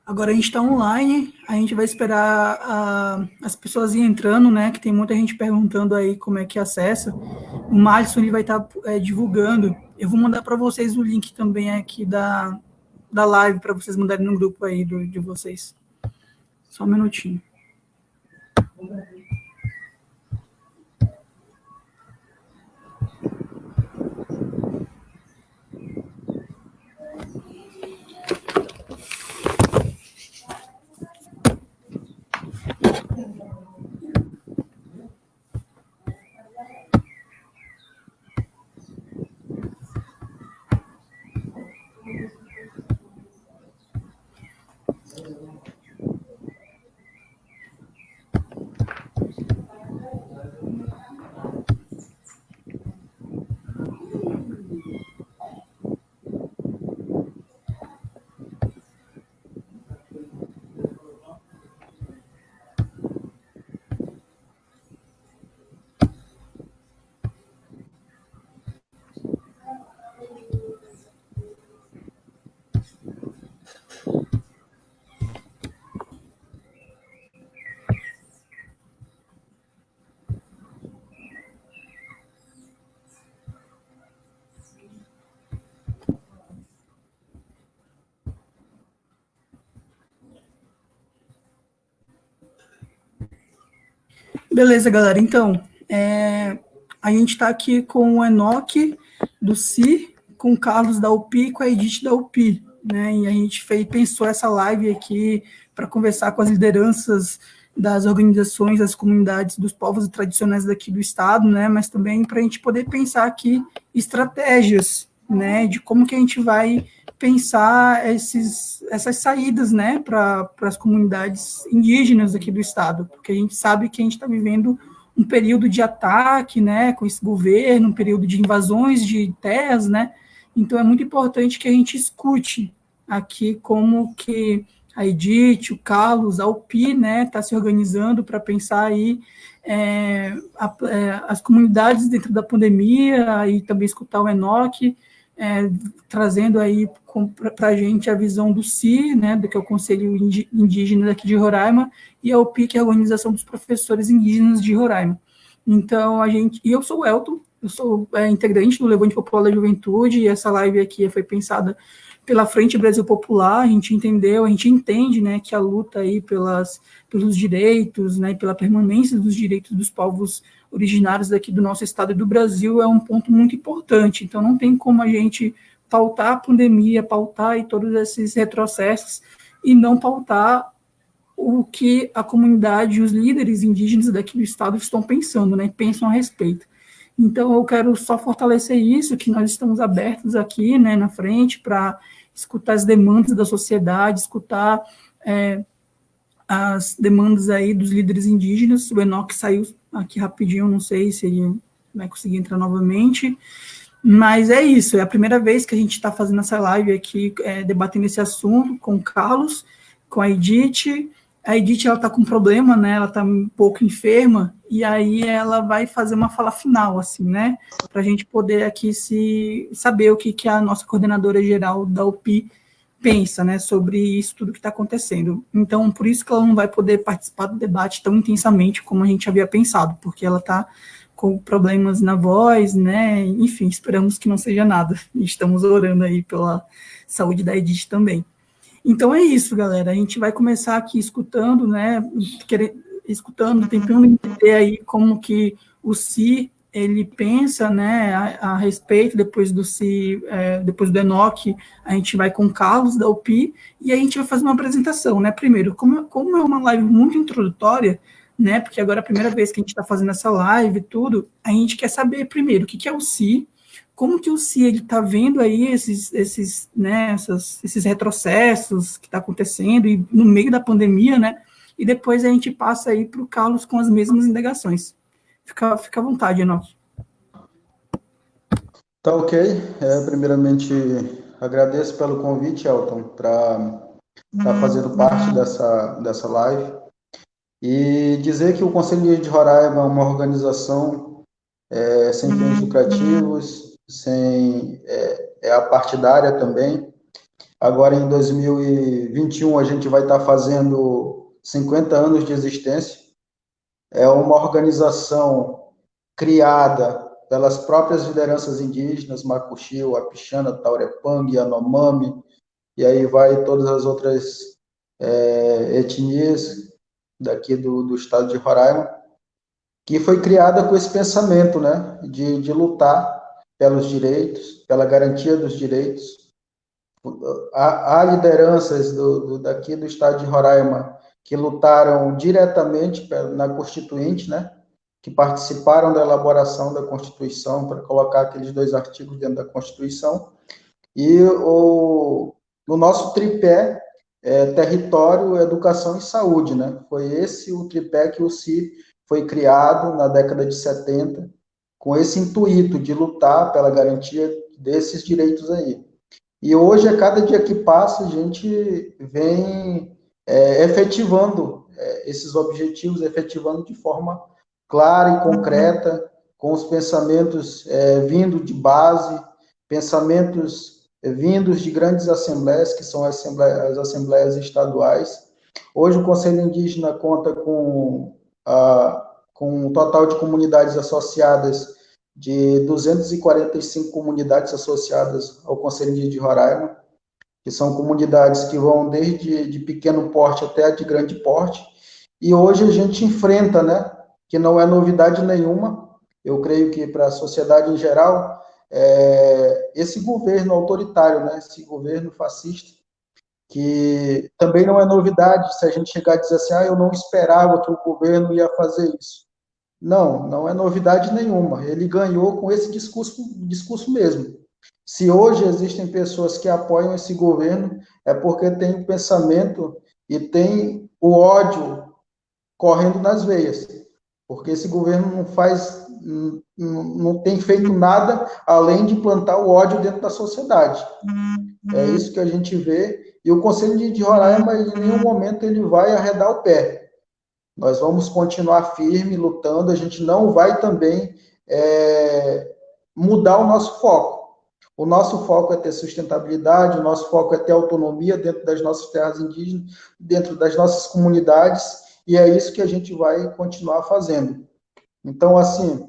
Agora a gente está online, a gente vai esperar as pessoas irem entrando, né? Que tem muita gente perguntando aí como é que acessa. O Márcio ele vai estar divulgando. Eu vou mandar para vocês o link também aqui da live para vocês mandarem no grupo aí de vocês. Só um minutinho. Beleza, galera. Então, a gente está aqui com o Enoque do CI, com o Carlos da UPI e com a Edith da UPI, né? E a gente pensou essa live aqui para conversar com as lideranças das organizações, das comunidades, dos povos tradicionais daqui do estado, né? Mas também para a gente poder pensar aqui estratégias, né? De como que a gente vai pensar essas saídas, né, para as comunidades indígenas aqui do estado, porque a gente sabe que a gente está vivendo um período de ataque, né, com esse governo, um período de invasões de terras, né, então é muito importante que a gente escute aqui como que a Edith, o Carlos, a UPI, né, está se organizando para pensar aí as comunidades dentro da pandemia e também escutar o Enoque, trazendo aí para a gente a visão do CI, né, do que é o Conselho Indígena daqui de Roraima, e a OPI, que é a Organização dos Professores Indígenas de Roraima. Então, eu sou o Elton, eu sou integrante do Levante Popular da Juventude, e essa live aqui foi pensada pela Frente Brasil Popular. A gente entende, né, que a luta aí pelos direitos, né, pela permanência dos direitos dos povos originários daqui do nosso estado e do Brasil é um ponto muito importante. Então, não tem como a gente pautar a pandemia, pautar aí todos esses retrocessos e não pautar o que a comunidade e os líderes indígenas daqui do estado estão pensando, né, pensam a respeito. Então, eu quero só fortalecer isso, que nós estamos abertos aqui, né, na frente, para escutar as demandas da sociedade, escutar as demandas aí dos líderes indígenas. O Enoque saiu aqui rapidinho, não sei se ele vai conseguir entrar novamente, mas é isso, é a primeira vez que a gente está fazendo essa live aqui, debatendo esse assunto com o Carlos, com a Edith. A Edith, ela está com um problema, né, ela está um pouco enferma, e aí ela vai fazer uma fala final, assim, né, para a gente poder aqui saber o que a nossa coordenadora geral da UPI pensa, né, sobre isso tudo que está acontecendo. Então, por isso que ela não vai poder participar do debate tão intensamente como a gente havia pensado, porque ela está com problemas na voz, né, enfim, esperamos que não seja nada. Estamos orando aí pela saúde da Edith também. Então é isso, galera. A gente vai começar aqui escutando, né? Tentando entender aí como que o CI ele pensa, né, a respeito. Depois do CI, depois do Enoque, a gente vai com o Carlos da UPI e a gente vai fazer uma apresentação, né? Primeiro, como é uma live muito introdutória, né? Porque agora é a primeira vez que a gente está fazendo essa live e tudo, a gente quer saber primeiro o que é o CI, como que o CI está vendo aí esses retrocessos que está acontecendo e no meio da pandemia, né? E depois a gente passa aí para o Carlos com as mesmas indagações. Fica à vontade, Enoque. Tá ok. Primeiramente, agradeço pelo convite, Elton, para estar fazendo parte dessa live. E dizer que o Conselho de Roraima é uma organização sem fins lucrativos, é apartidária também. Agora, em 2021, a gente vai estar fazendo 50 anos de existência. É uma organização criada pelas próprias lideranças indígenas, Macuxil, Apixana, Taurepang, Yanomami, e aí vai todas as outras etnias daqui do estado de Roraima, que foi criada com esse pensamento, né, de lutar pelos direitos, pela garantia dos direitos. Há lideranças daqui do estado de Roraima que lutaram diretamente na Constituinte, né, que participaram da elaboração da Constituição para colocar aqueles 2 artigos dentro da Constituição. E no nosso tripé, território, educação e saúde, né? Foi esse o tripé que o CI foi criado na década de 70, com esse intuito de lutar pela garantia desses direitos aí. E hoje, a cada dia que passa, a gente vem efetivando esses objetivos, efetivando de forma clara e concreta, com os pensamentos vindo de base, pensamentos vindos de grandes assembleias, que são as assembleias estaduais. Hoje, o Conselho Indígena conta com um total de comunidades associadas de 245 comunidades associadas ao Conselho Indígena de Roraima, que são comunidades que vão desde de pequeno porte até de grande porte, e hoje a gente enfrenta, né, que não é novidade nenhuma, eu creio que para a sociedade em geral, esse governo autoritário, né, esse governo fascista, que também não é novidade se a gente chegar a dizer assim, eu não esperava que o governo ia fazer isso. Não é novidade nenhuma. Ele ganhou com esse discurso mesmo. Se hoje existem pessoas que apoiam esse governo, é porque tem o pensamento e tem o ódio correndo nas veias. Porque esse governo não tem feito nada além de plantar o ódio dentro da sociedade. É isso que a gente vê. E o Conselho de Roraima, em nenhum momento, ele vai arredar o pé. Nós vamos continuar firme, lutando, a gente não vai também mudar o nosso foco. O nosso foco é ter sustentabilidade, o nosso foco é ter autonomia dentro das nossas terras indígenas, dentro das nossas comunidades, e é isso que a gente vai continuar fazendo. Então, assim,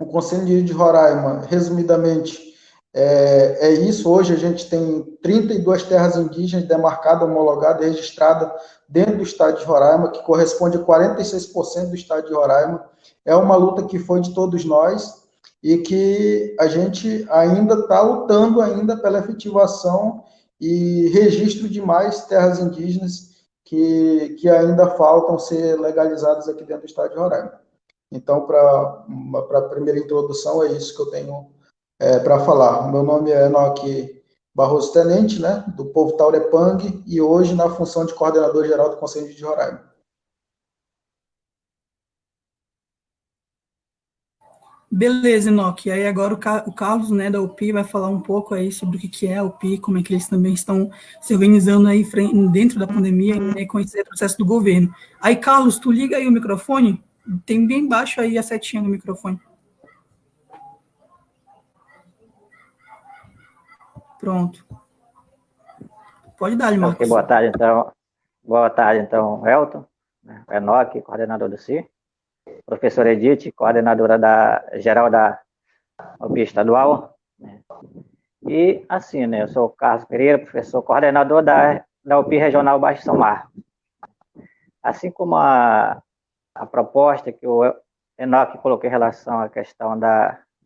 o Conselho de Roraima, resumidamente, é isso. Hoje a gente tem 32 terras indígenas demarcadas, homologadas e registradas dentro do estado de Roraima, que corresponde a 46% do estado de Roraima. É uma luta que foi de todos nós e que a gente ainda está lutando ainda pela efetivação e registro de mais terras indígenas que ainda faltam ser legalizadas aqui dentro do estado de Roraima. Então, para a primeira introdução, é isso que eu tenho para falar. Meu nome é Enoque Barroso Tenente, né, do povo Taurepang, e hoje na função de coordenador geral do Conselho de Roraima. Beleza, Enoque. Aí agora o Carlos, né, da UPI, vai falar um pouco aí sobre o que é a UPI, como é que eles também estão se organizando aí dentro da pandemia, né, com esse processo do governo. Aí, Carlos, tu liga aí o microfone, tem bem baixo aí a setinha do microfone. Pronto. Pode dar, Marcos. Ok, boa tarde, então, Elton, Enoque, coordenador do CI, professor Edith, coordenadora geral da UPI estadual, né? E assim, né, eu sou o Carlos Pereira, professor coordenador da UPI regional Baixo São Marcos. Assim como a proposta que o Enoque colocou em relação à questão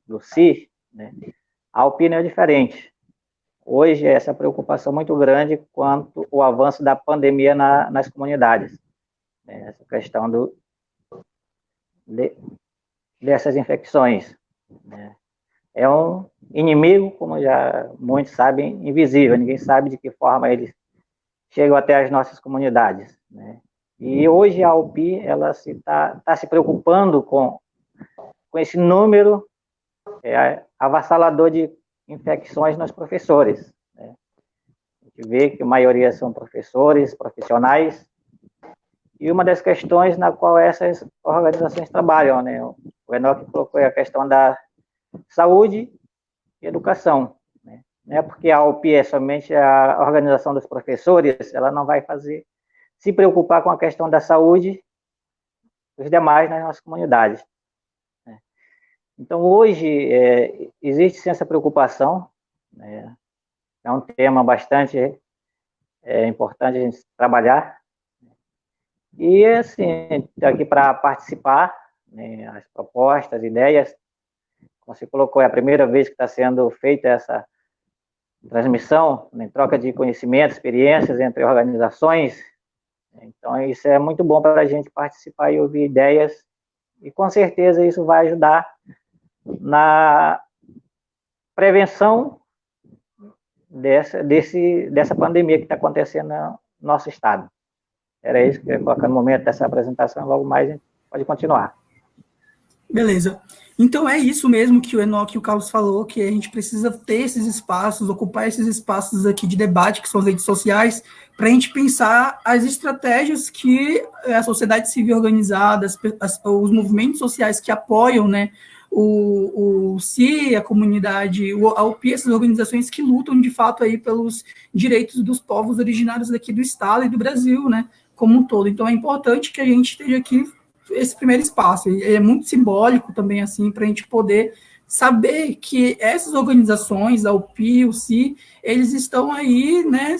do CI, né, a UPI não é diferente. Hoje, essa preocupação muito grande quanto ao avanço da pandemia nas comunidades. Essa questão dessas infecções. É um inimigo, como já muitos sabem, invisível. Ninguém sabe de que forma eles chegam até as nossas comunidades. E hoje a UPI está se preocupando com esse número avassalador de infecções nos professores. A gente vê que a maioria são professores, profissionais, e uma das questões na qual essas organizações trabalham, né? O Enoque colocou a questão da saúde e educação, né? né, porque a AOP é somente a organização dos professores, ela não vai se preocupar com a questão da saúde dos demais nas nossas comunidades. Né. Então, hoje, existe sim essa preocupação, né, é um tema bastante importante a gente trabalhar, e, assim, estou aqui para participar, né, as propostas, ideias, como você colocou, é a primeira vez que está sendo feita essa transmissão, né, troca de conhecimentos, experiências entre organizações. Então, isso é muito bom para a gente participar e ouvir ideias, e com certeza isso vai ajudar na prevenção dessa pandemia que está acontecendo no nosso estado. Era isso que eu ia colocar no momento dessa apresentação, logo mais a gente pode continuar. Beleza. Então é isso mesmo que o Enoque e o Carlos falou, que a gente precisa ter esses espaços, ocupar esses espaços aqui de debate, que são as redes sociais, para a gente pensar as estratégias que a sociedade civil organizada, os movimentos sociais que apoiam, né, o CI, a comunidade, a UPI, essas organizações que lutam de fato aí pelos direitos dos povos originários daqui do estado e do Brasil, né, como um todo. Então é importante que a gente esteja aqui esse primeiro espaço. É muito simbólico também, assim, para a gente poder saber que essas organizações, a UPI, o CI, eles estão aí, né,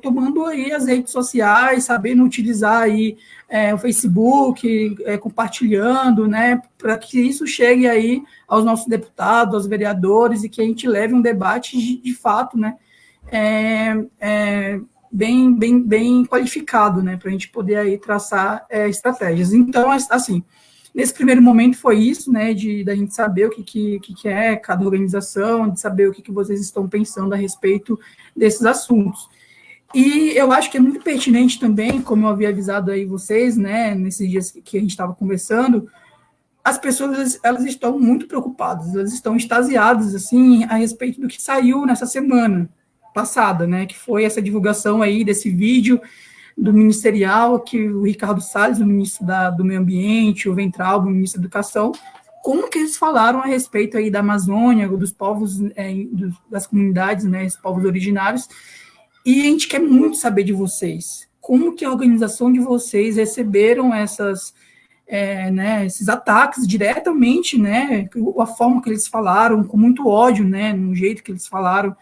tomando aí as redes sociais, sabendo utilizar aí o Facebook, compartilhando, né, para que isso chegue aí aos nossos deputados, aos vereadores, e que a gente leve um debate de fato, né, bem qualificado, né, para a gente poder aí traçar estratégias. Então, assim, nesse primeiro momento foi isso, né, da gente saber o que é cada organização, de saber o que vocês estão pensando a respeito desses assuntos. E eu acho que é muito pertinente também, como eu havia avisado aí vocês, né, nesses dias que a gente estava conversando, as pessoas, elas estão muito preocupadas, elas estão extasiadas, assim, a respeito do que saiu nessa semana passada, né, que foi essa divulgação aí desse vídeo do ministerial, que o Ricardo Salles, o ministro do Meio Ambiente, o Weintraub, o ministro da Educação, como que eles falaram a respeito aí da Amazônia, dos povos, das comunidades, né, os povos originários, e a gente quer muito saber de vocês, como que a organização de vocês receberam né, esses ataques diretamente, né, a forma que eles falaram, com muito ódio, né, no jeito que eles falaram.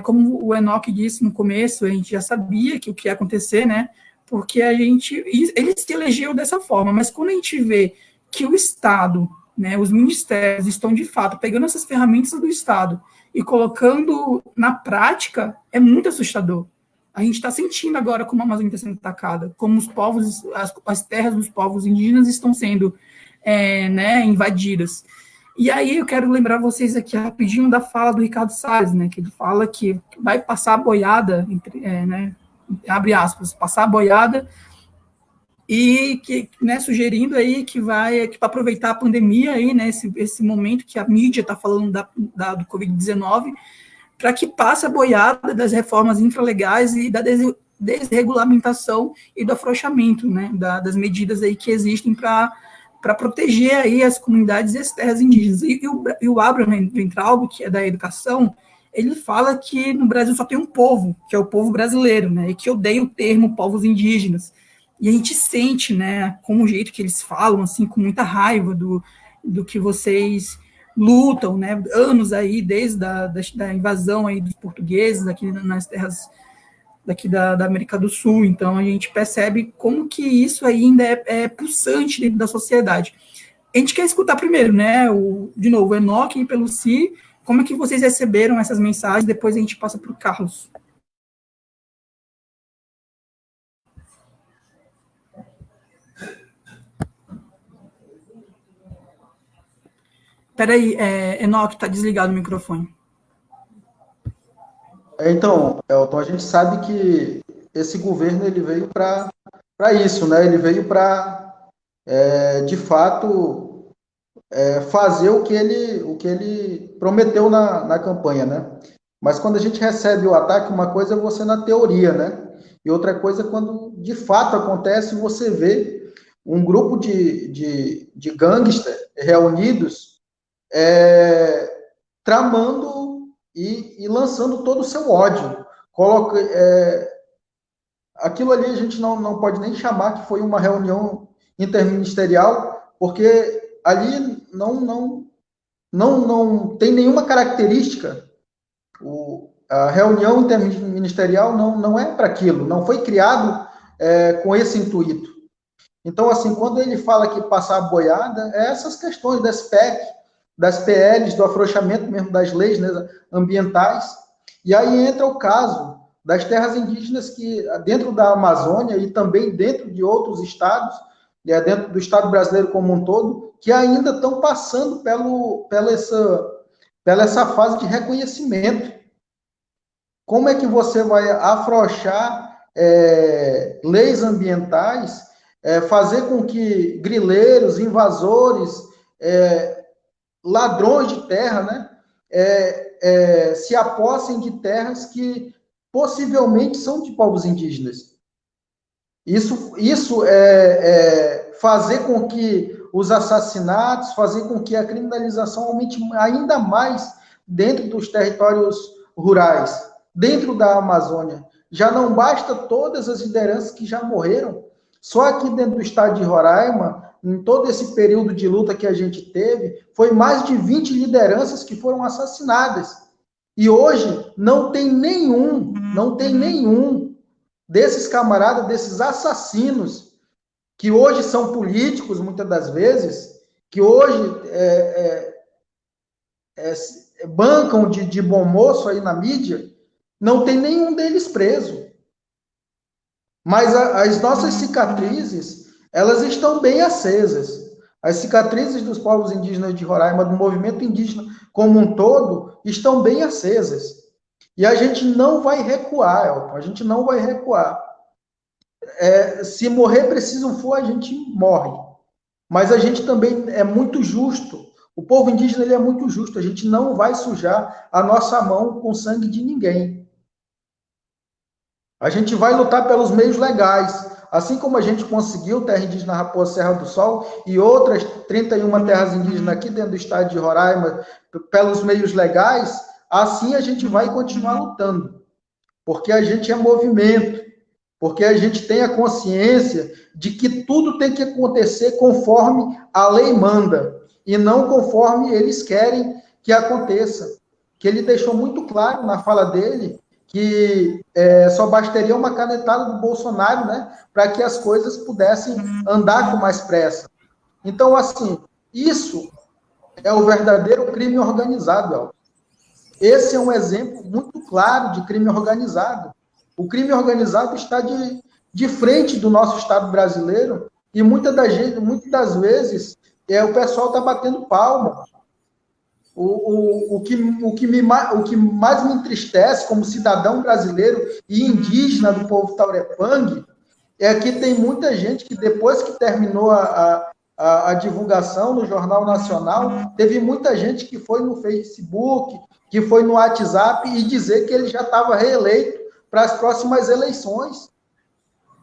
Como o Enoque disse no começo, a gente já sabia que o que ia acontecer, né, porque eles se elegeram dessa forma, mas quando a gente vê que o Estado, né, os ministérios estão, de fato, pegando essas ferramentas do Estado e colocando na prática, é muito assustador. A gente está sentindo agora como a Amazônia está sendo atacada, como os povos, as terras dos povos indígenas estão sendo né, invadidas. E aí eu quero lembrar vocês aqui rapidinho da fala do Ricardo Salles, né, que ele fala que vai passar a boiada, né, abre aspas, passar a boiada, e que, né, sugerindo aí que para aproveitar a pandemia aí, né, esse momento que a mídia está falando do Covid-19, para que passe a boiada das reformas infralegais e da desregulamentação e do afrouxamento, né, das medidas aí que existem para proteger aí as comunidades e as terras indígenas. E o Abraham Weintraub, que é da educação, ele fala que no Brasil só tem um povo, que é o povo brasileiro, né, e que odeia o termo povos indígenas. E a gente sente, né, com o jeito que eles falam, assim, com muita raiva do que vocês lutam, né, anos aí, desde da invasão aí dos portugueses aqui nas terras daqui da América do Sul. Então, a gente percebe como que isso ainda é pulsante dentro da sociedade. A gente quer escutar primeiro, né, de novo, o Enoque e pelo CI, como é que vocês receberam essas mensagens, depois a gente passa para o Carlos. Peraí, Enoque, está desligado o microfone. Então, Elton, a gente sabe que esse governo ele veio para isso, né? Ele veio para, de fato, fazer o que ele prometeu na campanha, né? Mas quando a gente recebe o ataque, uma coisa é você na teoria, né? E outra coisa é quando de fato acontece, você vê um grupo de gangsters reunidos tramando e lançando todo o seu ódio. Aquilo ali a gente não pode nem chamar que foi uma reunião interministerial, porque ali não tem nenhuma característica. A reunião interministerial não é para aquilo, não foi criado com esse intuito. Então, assim, quando ele fala que passar a boiada, é essas questões das PEC, das PLs, do afrouxamento mesmo das leis, né, ambientais. E aí entra o caso das terras indígenas que, dentro da Amazônia e também dentro de outros estados, dentro do estado brasileiro como um todo, que ainda estão passando pela essa fase de reconhecimento. Como é que você vai afrouxar leis ambientais, fazer com que grileiros, invasores, ladrões de terra, né, se apossem de terras que possivelmente são de povos indígenas? Isso é fazer com que os assassinatos, fazer com que a criminalização aumente ainda mais dentro dos territórios rurais, dentro da Amazônia. Já não basta todas as lideranças que já morreram. Só aqui dentro do estado de Roraima, em todo esse período de luta que a gente teve, foi mais de 20 lideranças que foram assassinadas. E hoje não tem nenhum desses camaradas, desses assassinos, que hoje são políticos, muitas das vezes, que hoje bancam de bom moço aí na mídia, não tem nenhum deles preso. Mas as nossas cicatrizes, elas estão bem acesas. As cicatrizes dos povos indígenas de Roraima, do movimento indígena como um todo, estão bem acesas. E a gente não vai recuar, Elton, a gente não vai recuar. Se morrer preciso for, a gente morre. Mas a gente também é muito justo. O povo indígena ele é muito justo. A gente não vai sujar a nossa mão com sangue de ninguém. A gente vai lutar pelos meios legais. Assim como a gente conseguiu terra indígena Raposa Serra do Sol e outras 31 terras indígenas aqui dentro do estado de Roraima pelos meios legais, assim a gente vai continuar lutando. Porque a gente é movimento. Porque a gente tem a consciência de que tudo tem que acontecer conforme a lei manda e não conforme eles querem que aconteça. Que ele deixou muito claro na fala dele que só bastaria uma canetada do Bolsonaro, né, para que as coisas pudessem andar com mais pressa. Então, assim, isso é o verdadeiro crime organizado, Elton. Esse é um exemplo muito claro de crime organizado. O crime organizado está de frente do nosso Estado brasileiro e muitas das vezes o pessoal está batendo palma. O que mais me entristece como cidadão brasileiro e indígena do povo Taurepang é que tem muita gente que depois que terminou a divulgação no Jornal Nacional, teve muita gente que foi no Facebook, que foi no WhatsApp e dizer que ele já estava reeleito para as próximas eleições.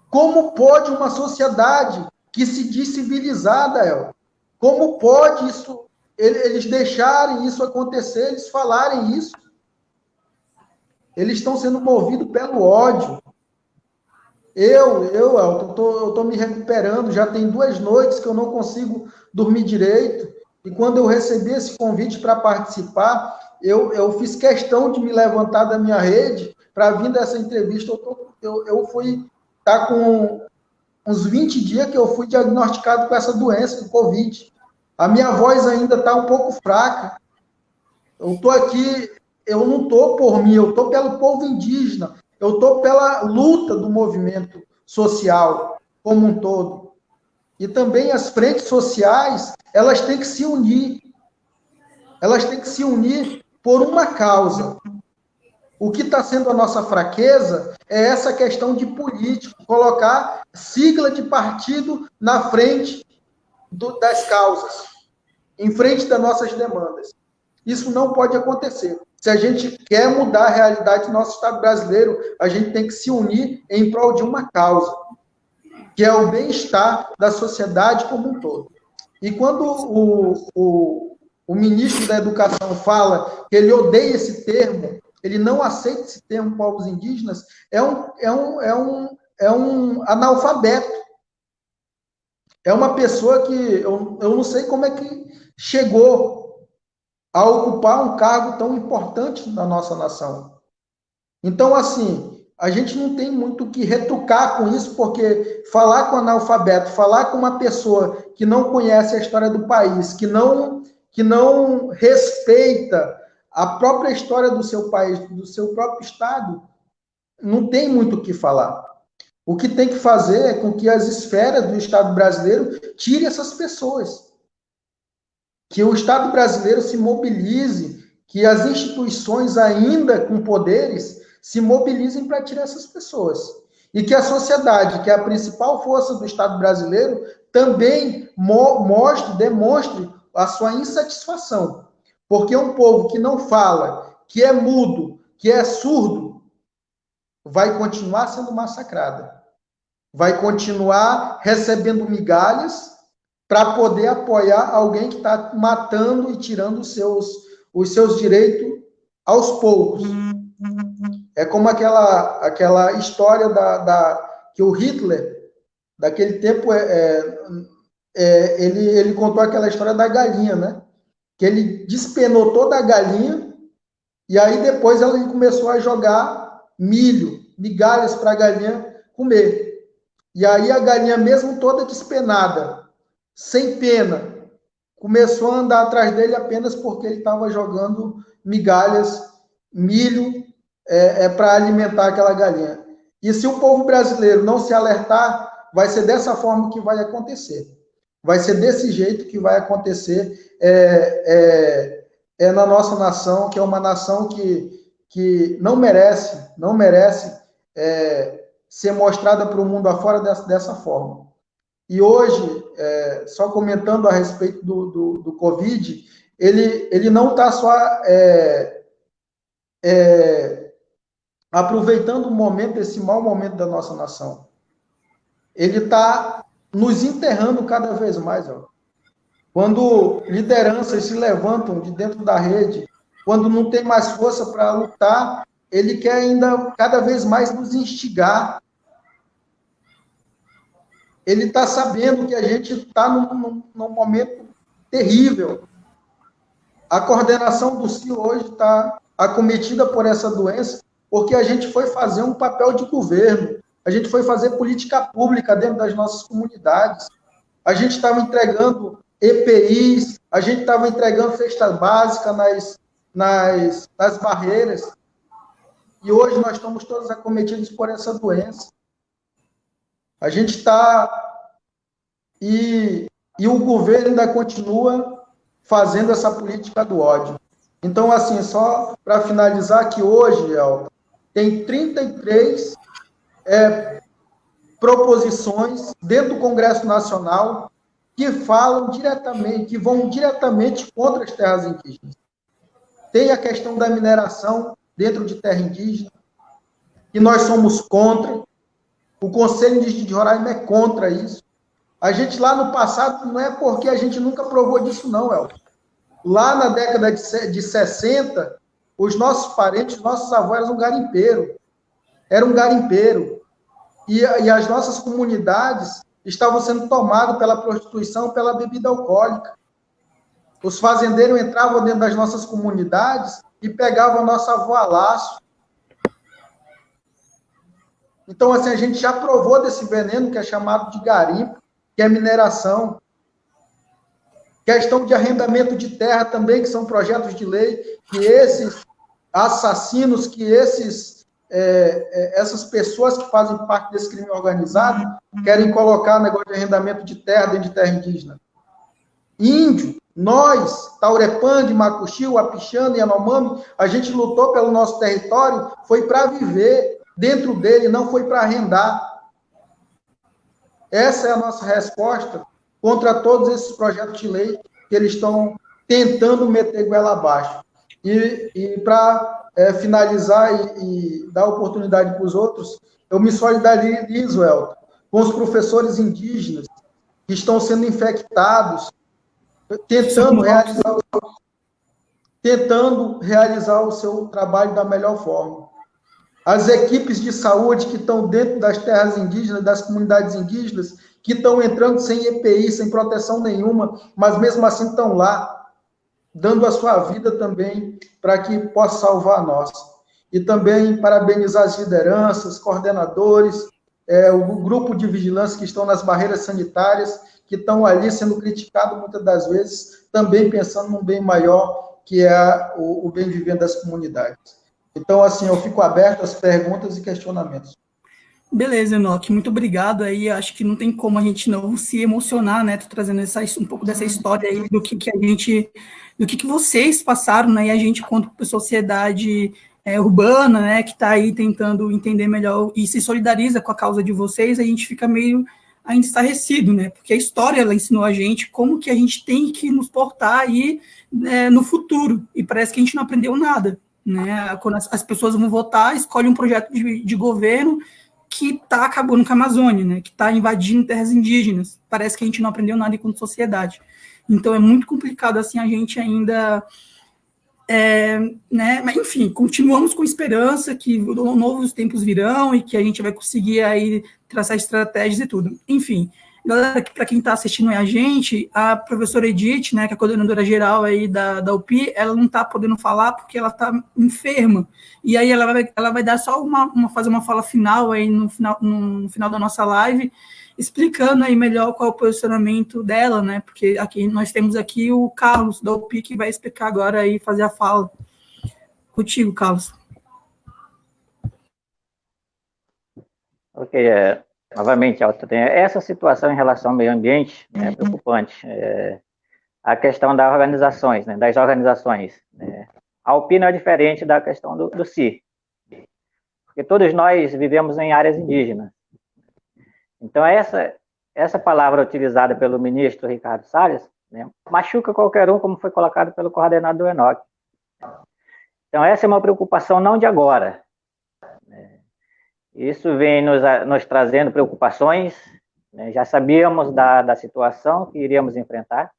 Como pode uma sociedade que se diz civilizada, El? Como pode isso, eles deixarem isso acontecer, eles falarem isso? Eles estão sendo movidos pelo ódio. Eu estou me recuperando, já tem 2 noites que eu não consigo dormir direito, e quando eu recebi esse convite para participar, eu fiz questão de me levantar da minha rede para vir dessa entrevista. Eu fui estar com uns 20 dias que eu fui diagnosticado com essa doença, do Covid. A minha voz ainda está um pouco fraca. Eu estou aqui, eu não estou por mim, eu estou pelo povo indígena, eu estou pela luta do movimento social como um todo. E também as frentes sociais, elas têm que se unir. Elas têm que se unir por uma causa. O que está sendo a nossa fraqueza é essa questão de político, colocar sigla de partido na frente das causas, em frente das nossas demandas. Isso não pode acontecer. Se a gente quer mudar a realidade do nosso Estado brasileiro, a gente tem que se unir em prol de uma causa, que é o bem-estar da sociedade como um todo. E quando o o ministro da Educação fala que ele odeia esse termo, ele não aceita esse termo povos indígenas, é um analfabeto. É uma pessoa que eu não sei como é que chegou a ocupar um cargo tão importante na nossa nação. Então, assim, a gente não tem muito o que retrucar com isso, porque falar com analfabeto, falar com uma pessoa que não conhece a história do país, que não respeita a própria história do seu país, do seu próprio estado, não tem muito o que falar. O que tem que fazer é com que as esferas do Estado brasileiro tirem essas pessoas. Que o Estado brasileiro se mobilize, que as instituições ainda com poderes se mobilizem para tirar essas pessoas. E que a sociedade, que é a principal força do Estado brasileiro, também demonstre a sua insatisfação. Porque um povo que não fala, que é mudo, que é surdo, vai continuar sendo massacrada. Vai continuar recebendo migalhas para poder apoiar alguém que está matando e tirando os seus direitos aos poucos. É como aquela história que o Hitler, daquele tempo, ele contou aquela história da galinha, né? Que ele despenou toda a galinha e aí depois ele começou a jogar milho, migalhas para a galinha comer. E aí a galinha, mesmo toda despenada, sem pena, começou a andar atrás dele apenas porque ele estava jogando migalhas, milho, para alimentar aquela galinha. E se o povo brasileiro não se alertar, vai ser dessa forma que vai acontecer. Vai ser desse jeito que vai acontecer na nossa nação, que é uma nação que não merece ser mostrada para o mundo afora dessa forma. E hoje, só comentando a respeito do Covid, ele não está só aproveitando o momento, esse mau momento da nossa nação. Ele está nos enterrando cada vez mais. Ó. Quando lideranças se levantam de dentro da rede, quando não tem mais força para lutar, ele quer ainda cada vez mais nos instigar. Ele está sabendo que a gente está num momento terrível. A coordenação do CIO hoje está acometida por essa doença, porque a gente foi fazer um papel de governo, a gente foi fazer política pública dentro das nossas comunidades, a gente estava entregando EPIs, a gente estava entregando cesta básica nas barreiras, e hoje nós estamos todos acometidos por essa doença. A gente está... E o governo ainda continua fazendo essa política do ódio. Então, assim, só para finalizar, que hoje, Elton, tem 33 proposições dentro do Congresso Nacional que falam diretamente, que vão diretamente contra as terras indígenas. Tem a questão da mineração dentro de terra indígena, que nós somos contra. O Conselho Indígena de Roraima é contra isso. A gente lá no passado, não é porque a gente nunca provou disso não, Elton. Lá na década de 60, os nossos parentes, os nossos avós eram um garimpeiro. Era um garimpeiro. E as nossas comunidades estavam sendo tomadas pela prostituição, pela bebida alcoólica. Os fazendeiros entravam dentro das nossas comunidades e pegavam a nossa avó a laço. Então, assim, a gente já provou desse veneno que é chamado de garimpo, que é mineração. Questão de arrendamento de terra também, que são projetos de lei, que esses assassinos, que essas pessoas que fazem parte desse crime organizado querem colocar negócio de arrendamento de terra dentro de terra indígena. Índio, nós, Taurepande, Macuxi, Apixana e Yanomami, a gente lutou pelo nosso território, foi para viver dentro dele, não foi para arrendar. Essa é a nossa resposta contra todos esses projetos de lei que eles estão tentando meter goela abaixo. E para finalizar e dar oportunidade para os outros, eu me solidarizo, Elton, com os professores indígenas que estão sendo infectados tentando realizar o seu trabalho da melhor forma. As equipes de saúde que estão dentro das terras indígenas, das comunidades indígenas, que estão entrando sem EPI, sem proteção nenhuma, mas mesmo assim estão lá, dando a sua vida também para que possa salvar nós. E também parabenizar as lideranças, coordenadores, o grupo de vigilância que estão nas barreiras sanitárias, que estão ali sendo criticados muitas das vezes, também pensando num bem maior, que é o bem viver das comunidades. Então, assim, eu fico aberto às perguntas e questionamentos. Beleza, Enoque, muito obrigado aí, acho que não tem como a gente não se emocionar, né, tô trazendo um pouco dessa história aí, do que vocês passaram, né, e a gente, quanto sociedade urbana, né, que está aí tentando entender melhor e se solidariza com a causa de vocês, a gente fica meio ainda estarrecido, né, porque a história, ela ensinou a gente como que a gente tem que nos portar aí no futuro, e parece que a gente não aprendeu nada, né, quando as pessoas vão votar, escolhem um projeto de governo que está acabando com a Amazônia, né, que está invadindo terras indígenas. Parece que a gente não aprendeu nada enquanto sociedade. Então, é muito complicado, assim, a gente ainda... né, mas, enfim, continuamos com esperança que novos tempos virão e que a gente vai conseguir aí traçar estratégias e tudo. Enfim, galera, para quem está assistindo a gente, a professora Edith, né, que é a coordenadora geral aí da UPI, ela não está podendo falar porque ela está enferma, e aí ela vai dar só fazer uma fala final aí no final da nossa live, explicando aí melhor qual é o posicionamento dela, né, porque aqui nós temos aqui o Carlos da UPI que vai explicar agora aí, fazer a fala. Contigo, Carlos. Ok, novamente, essa situação em relação ao meio ambiente é preocupante. A questão das organizações, né, A UPI não é diferente da questão do CI, porque todos nós vivemos em áreas indígenas. Então, essa palavra utilizada pelo ministro Ricardo Salles, né, machuca qualquer um, como foi colocado pelo coordenador Enoque. Então, essa é uma preocupação não de agora. Isso vem nos trazendo preocupações, né? Já sabíamos da situação que iríamos enfrentar.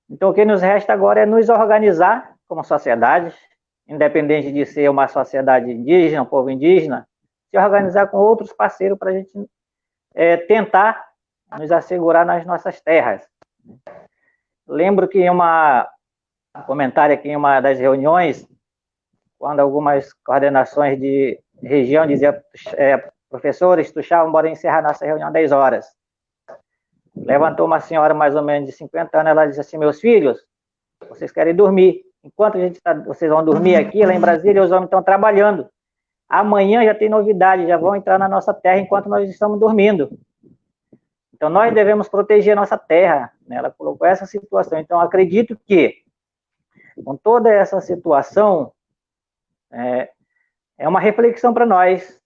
Então, o que nos resta agora é nos organizar como sociedade, independente de ser uma sociedade indígena, um povo indígena, se organizar com outros parceiros para a gente tentar nos assegurar nas nossas terras. Lembro que um comentário aqui em uma das reuniões, quando algumas coordenações de região diziam, professores, Tuxá, bora encerrar nossa reunião às 10 horas. Levantou uma senhora mais ou menos de 50 anos, ela disse assim, meus filhos, vocês querem dormir. Enquanto vocês vão dormir aqui, lá em Brasília, os homens estão trabalhando. Amanhã já tem novidade, já vão entrar na nossa terra enquanto nós estamos dormindo. Então, nós devemos proteger a nossa terra, né? Ela colocou essa situação. Então, acredito que, com toda essa situação, é uma reflexão para nós.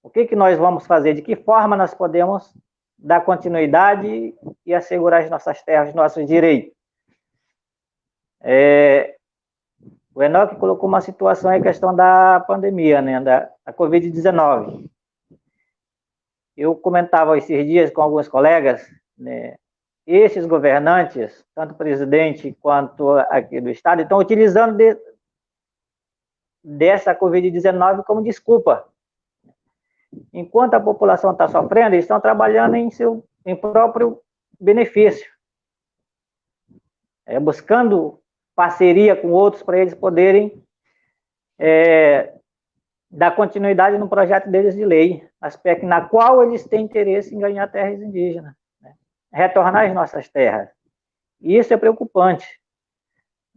O que nós vamos fazer? De que forma nós podemos dar continuidade e assegurar as nossas terras, os nossos direitos? O Enoque colocou uma situação em questão da pandemia, né, da Covid-19. Eu comentava esses dias com alguns colegas, né, esses governantes, tanto o presidente quanto aqui do Estado, estão utilizando dessa Covid-19 como desculpa. Enquanto a população está sofrendo, eles estão trabalhando em próprio benefício, buscando parceria com outros para eles poderem dar continuidade no projeto deles de lei, aspecto na qual eles têm interesse em ganhar terras indígenas, né? Retornar às nossas terras. E isso é preocupante.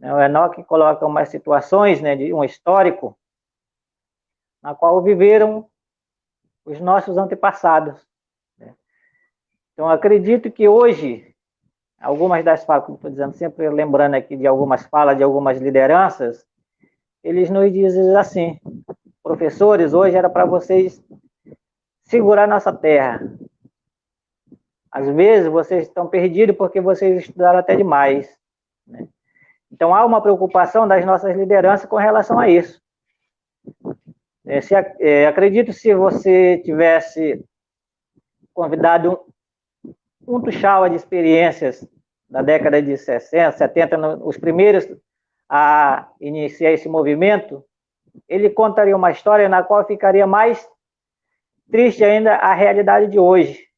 O Enoque coloca umas situações, né, de um histórico na qual viveram os nossos antepassados, né? Então, acredito que hoje, algumas das falas, como estou dizendo, sempre lembrando aqui de algumas falas de algumas lideranças, eles nos dizem assim, professores, hoje era para vocês segurar nossa terra. Às vezes, vocês estão perdidos porque vocês estudaram até demais, né? Então, há uma preocupação das nossas lideranças com relação a isso. Acredito se você tivesse convidado um tuchal de experiências da década de 60, 70, os primeiros a iniciar esse movimento, ele contaria uma história na qual ficaria mais triste ainda a realidade de hoje.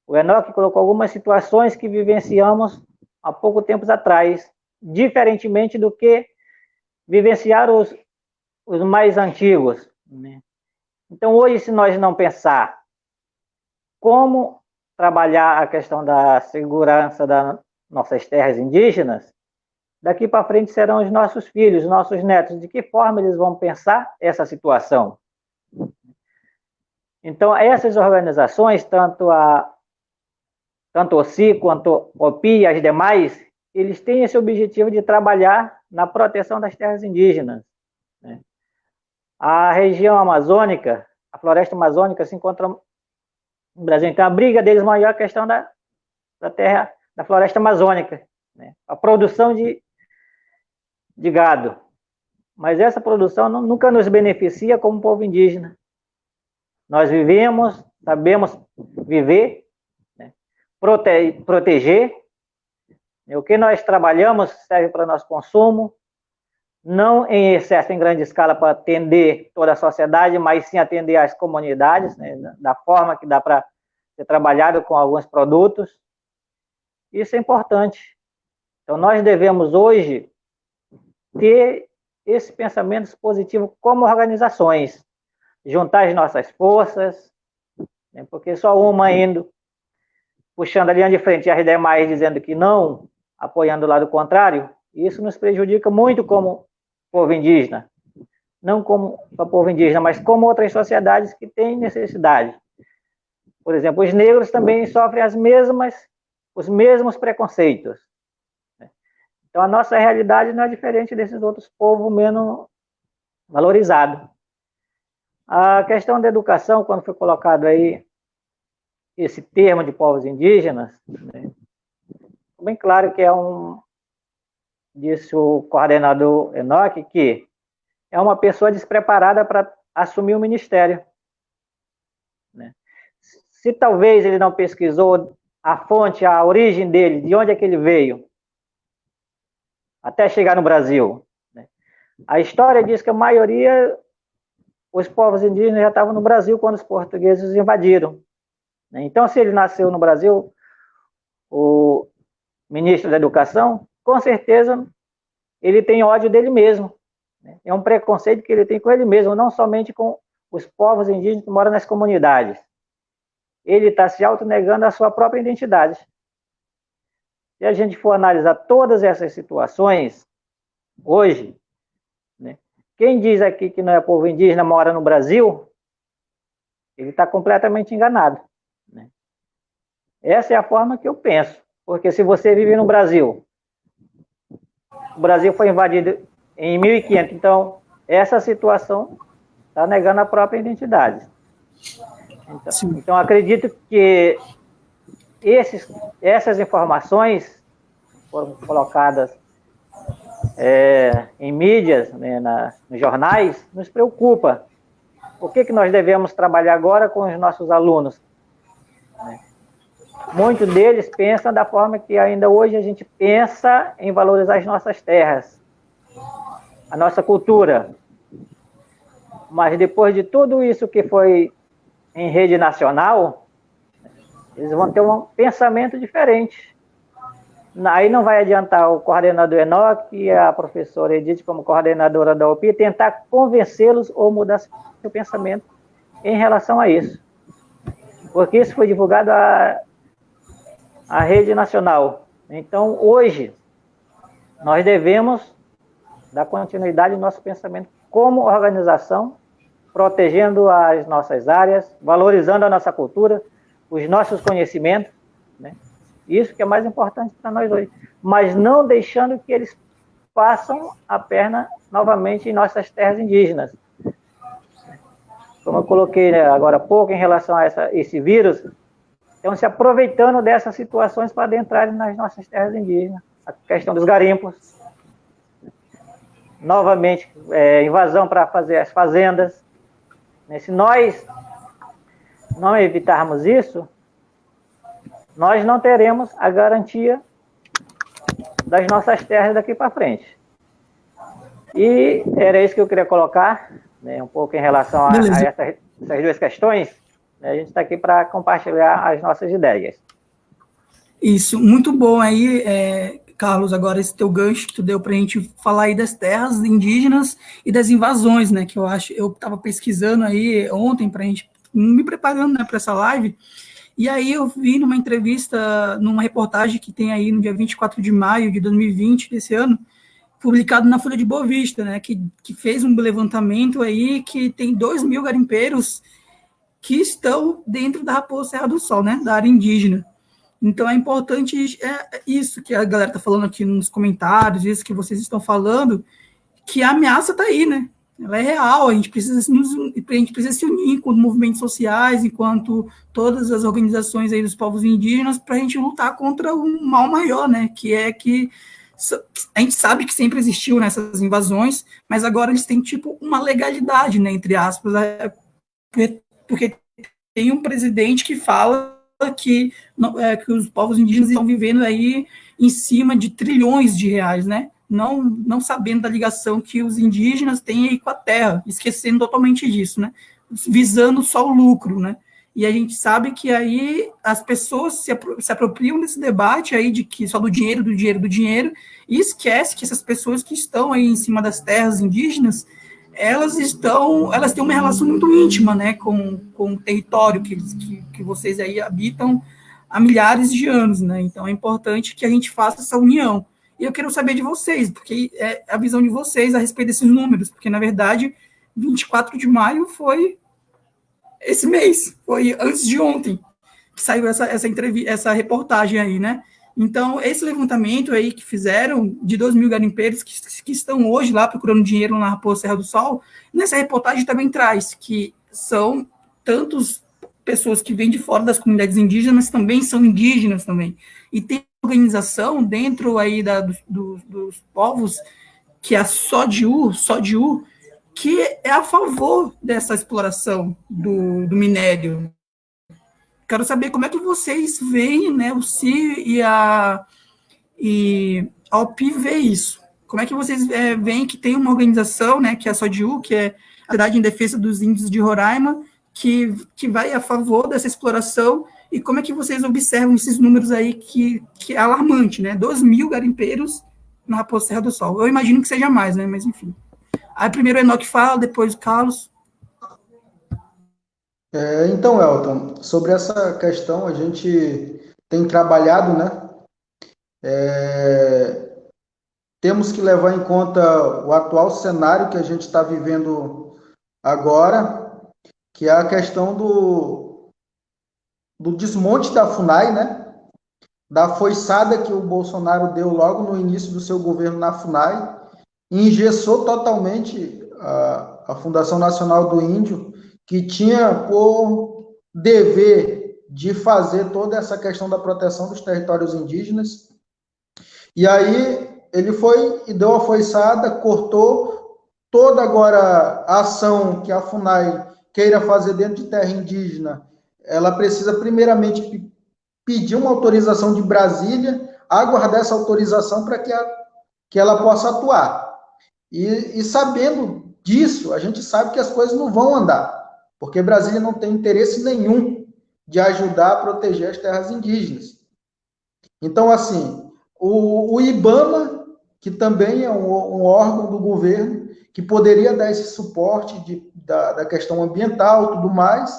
O Enoque colocou algumas situações que vivenciamos há pouco tempo atrás, diferentemente do que vivenciaram os mais antigos. Então, hoje, se nós não pensar como trabalhar a questão da segurança das nossas terras indígenas, daqui para frente serão os nossos filhos, nossos netos. De que forma eles vão pensar essa situação? Então, essas organizações, tanto o CI quanto o OPI e as demais, eles têm esse objetivo de trabalhar na proteção das terras indígenas. A região amazônica, a floresta amazônica se encontra no Brasil. Então, a briga deles maior é a questão da terra, da floresta amazônica, a produção de gado. Mas essa produção nunca nos beneficia como povo indígena. Nós vivemos, sabemos viver, proteger. O que nós trabalhamos serve para nosso consumo, não em excesso, em grande escala, para atender toda a sociedade, mas sim atender as comunidades, da forma que dá para ser trabalhado com alguns produtos. Isso é importante. Então, nós devemos hoje ter esse pensamento positivo como organizações, juntar as nossas forças, porque só uma indo, puxando a linha de frente e as demais dizendo que não, apoiando o lado contrário, isso nos prejudica muito como povo indígena. Não como o povo indígena, mas como outras sociedades que têm necessidade. Por exemplo, os negros também sofrem os mesmos preconceitos. Então, a nossa realidade não é diferente desses outros povos menos valorizados. A questão da educação, quando foi colocado aí esse termo de povos indígenas, bem claro que disse o coordenador Enoque, que é uma pessoa despreparada para assumir o ministério. Se talvez ele não pesquisou a fonte, a origem dele, de onde é que ele veio, até chegar no Brasil. A história diz que a maioria, os povos indígenas já estavam no Brasil quando os portugueses os invadiram. Então, se ele nasceu no Brasil, o ministro da Educação, com certeza, ele tem ódio dele mesmo. É um preconceito que ele tem com ele mesmo, não somente com os povos indígenas que moram nas comunidades. Ele está se autonegando a sua própria identidade. Se a gente for analisar todas essas situações, hoje, quem diz aqui que não é povo indígena, mora no Brasil, ele está completamente enganado. Essa é a forma que eu penso. Porque se você vive no Brasil, o Brasil foi invadido em 1500, então essa situação está negando a própria identidade. Então acredito que essas informações foram colocadas em mídias, nos jornais, nos preocupa. O que nós devemos trabalhar agora com os nossos alunos? Muitos deles pensam da forma que ainda hoje a gente pensa em valorizar as nossas terras, a nossa cultura. Mas depois de tudo isso que foi em rede nacional, eles vão ter um pensamento diferente. Aí não vai adiantar o coordenador Enoque e a professora Edith, como coordenadora da UPI, tentar convencê-los ou mudar seu pensamento em relação a isso. Porque isso foi divulgado à rede nacional. Então, hoje, nós devemos dar continuidade ao nosso pensamento como organização, protegendo as nossas áreas, valorizando a nossa cultura, os nossos conhecimentos, Isso que é mais importante para nós hoje. Mas não deixando que eles passem a perna novamente em nossas terras indígenas. Como eu coloquei agora há pouco em relação a esse vírus, estão se aproveitando dessas situações para adentrarem nas nossas terras indígenas. A questão dos garimpos, novamente, invasão para fazer as fazendas. Se nós não evitarmos isso, nós não teremos a garantia das nossas terras daqui para frente. E era isso que eu queria colocar, né, um pouco em relação a essas duas questões. Né, a gente está aqui para compartilhar as nossas ideias. Isso, muito bom aí, Carlos, agora esse teu gancho que tu deu para a gente falar aí das terras indígenas e das invasões, né, que eu estava pesquisando aí ontem para a gente, me preparando, né, para essa live, e aí eu vi numa entrevista, numa reportagem que tem aí no dia 24 de maio de 2020, desse ano, publicado na Folha de Boa Vista, né, que fez um levantamento aí que tem 2.000 garimpeiros que estão dentro da Raposa Serra do Sol, né, da área indígena. Então, é importante isso que a galera está falando aqui nos comentários, isso que vocês estão falando, que a ameaça está aí, né? Ela é real, a gente precisa se unir enquanto movimentos sociais, enquanto todas as organizações aí dos povos indígenas, para a gente lutar contra um mal maior, né? Que é que a gente sabe que sempre existiu nessas invasões, mas agora eles têm, tipo, uma legalidade, né? Entre aspas, porque tem um presidente que fala que os povos indígenas estão vivendo aí em cima de trilhões de reais, né? Não sabendo da ligação que os indígenas têm aí com a terra, esquecendo totalmente disso, né? Visando só o lucro, né? E a gente sabe que aí as pessoas se apropriam desse debate aí de que só do dinheiro, e esquece que essas pessoas que estão aí em cima das terras indígenas, elas têm uma relação muito íntima, né, com o território que vocês aí habitam há milhares de anos, né, então é importante que a gente faça essa união. E eu quero saber de vocês, porque é a visão de vocês a respeito desses números, porque, na verdade, 24 de maio foi esse mês, foi antes de ontem que saiu essa reportagem aí, né? Então, esse levantamento aí que fizeram de 2.000 garimpeiros que estão hoje lá procurando dinheiro na Raposa Serra do Sol, nessa reportagem também traz que são tantos pessoas que vêm de fora das comunidades indígenas, mas também são indígenas também. E tem organização dentro aí dos povos, que é a SODIU, que é a favor dessa exploração do minério. Quero saber como é que vocês veem, né, o CIR e a OPI vê isso. Como é que vocês veem que tem uma organização, né, que é a SODIU, que é a Cidade em Defesa dos Índios de Roraima, que vai a favor dessa exploração, e como é que vocês observam esses números aí que é alarmante, né, 2.000 garimpeiros na Raposa Serra do Sol. Eu imagino que seja mais, né, mas enfim. Aí primeiro o Enoque fala, depois o Carlos. Então, Elton, sobre essa questão a gente tem trabalhado, né? Temos que levar em conta o atual cenário que a gente está vivendo agora, que é a questão do desmonte da FUNAI, né? Da foiçada que o Bolsonaro deu logo no início do seu governo na FUNAI, e engessou totalmente a Fundação Nacional do Índio, que tinha por dever de fazer toda essa questão da proteção dos territórios indígenas. E aí ele foi e deu a foiçada, cortou toda agora a ação que a FUNAI queira fazer dentro de terra indígena. Ela precisa primeiramente pedir uma autorização de Brasília, aguardar essa autorização para que ela possa atuar. E sabendo disso, a gente sabe que as coisas não vão andar, porque Brasília não tem interesse nenhum de ajudar a proteger as terras indígenas. Então, assim, o IBAMA, que também é um órgão do governo, que poderia dar esse suporte da questão ambiental e tudo mais,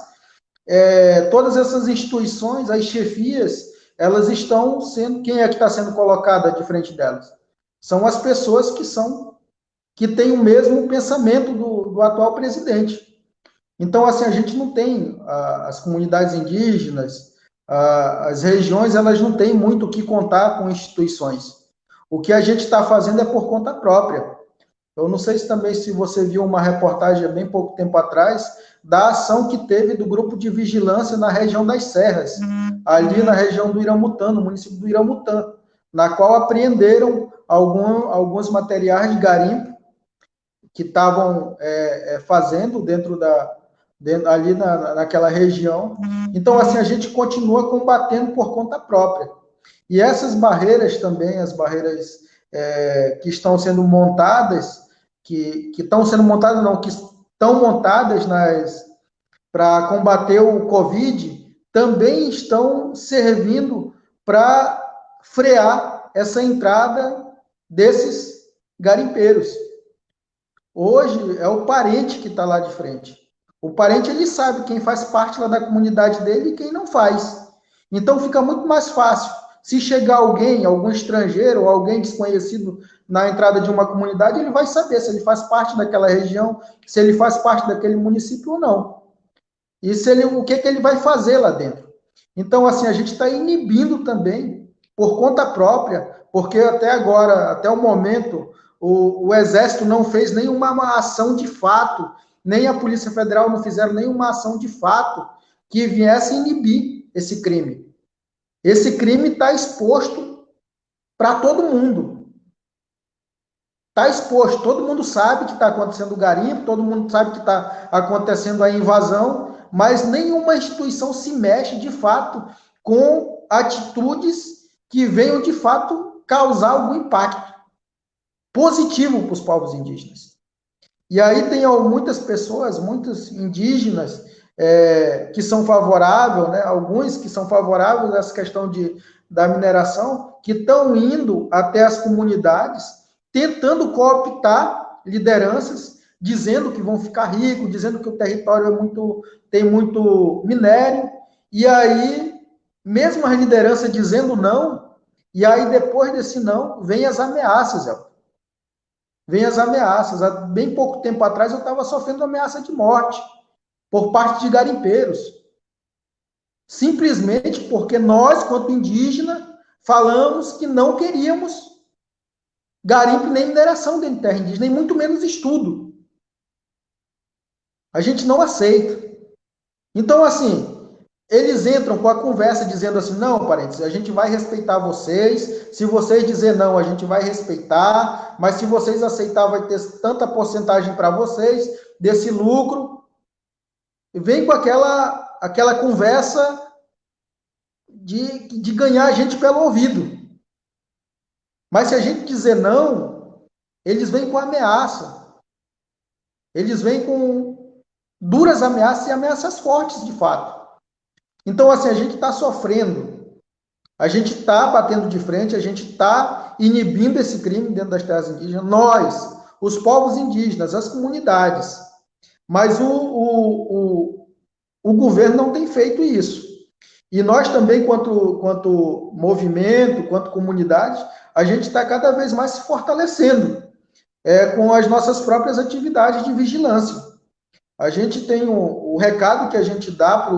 todas essas instituições, as chefias, elas estão sendo... Quem é que está sendo colocada de frente delas? São as pessoas que têm o mesmo pensamento do atual presidente. Então, assim, a gente não tem as comunidades indígenas, as regiões, elas não têm muito o que contar com instituições. O que a gente está fazendo é por conta própria. Eu não sei se você viu uma reportagem há bem pouco tempo atrás da ação que teve do grupo de vigilância na região das Serras, ali na região do Iramutã, no município do Iramutã, na qual apreenderam alguns materiais de garimpo que estavam fazendo dentro ali naquela região. Então, assim, a gente continua combatendo por conta própria. E essas barreiras também, as barreiras que estão sendo montadas, que estão sendo montadas, não, que estão montadas para combater o Covid, também estão servindo para frear essa entrada desses garimpeiros. Hoje é o parente que está lá de frente. O parente, ele sabe quem faz parte lá da comunidade dele e quem não faz. Então fica muito mais fácil. Se chegar alguém, algum estrangeiro ou alguém desconhecido na entrada de uma comunidade, ele vai saber se ele faz parte daquela região, se ele faz parte daquele município ou não. E o que ele vai fazer lá dentro. Então, assim, a gente está inibindo também, por conta própria, porque até agora, até o momento, o Exército não fez nenhuma ação de fato, nem a Polícia Federal não fizeram nenhuma ação de fato que viesse inibir esse crime. Esse crime está exposto para todo mundo. Está exposto, todo mundo sabe que está acontecendo o garimpo, todo mundo sabe que está acontecendo a invasão, mas nenhuma instituição se mexe de fato com atitudes que venham de fato causar algum impacto positivo para os povos indígenas. E aí tem muitas pessoas, muitos indígenas que são favoráveis, né, alguns que são favoráveis a essa questão da mineração, que estão indo até as comunidades, tentando cooptar lideranças, dizendo que vão ficar ricos, dizendo que o território tem muito minério, e aí, mesmo as lideranças dizendo não, e aí depois desse não, vem as ameaças, Elton. Vem as ameaças. Há bem pouco tempo atrás eu estava sofrendo ameaça de morte por parte de garimpeiros. Simplesmente porque nós, quanto indígena, falamos que não queríamos garimpo nem mineração dentro de terra indígena, nem muito menos estudo. A gente não aceita. Então, assim, eles entram com a conversa dizendo assim, não, parentes, a gente vai respeitar vocês, se vocês dizer não, a gente vai respeitar, mas se vocês aceitar, vai ter tanta porcentagem para vocês desse lucro. E vem com aquela conversa de ganhar a gente pelo ouvido. Mas se a gente dizer não, eles vêm com ameaça. Eles vêm com duras ameaças e ameaças fortes, de fato. Então, assim, a gente está sofrendo, a gente está batendo de frente, a gente está inibindo esse crime dentro das terras indígenas, nós, os povos indígenas, as comunidades. Mas o governo não tem feito isso. E nós também, quanto movimento, quanto comunidade, a gente está cada vez mais se fortalecendo com as nossas próprias atividades de vigilância. A gente tem o recado que a gente dá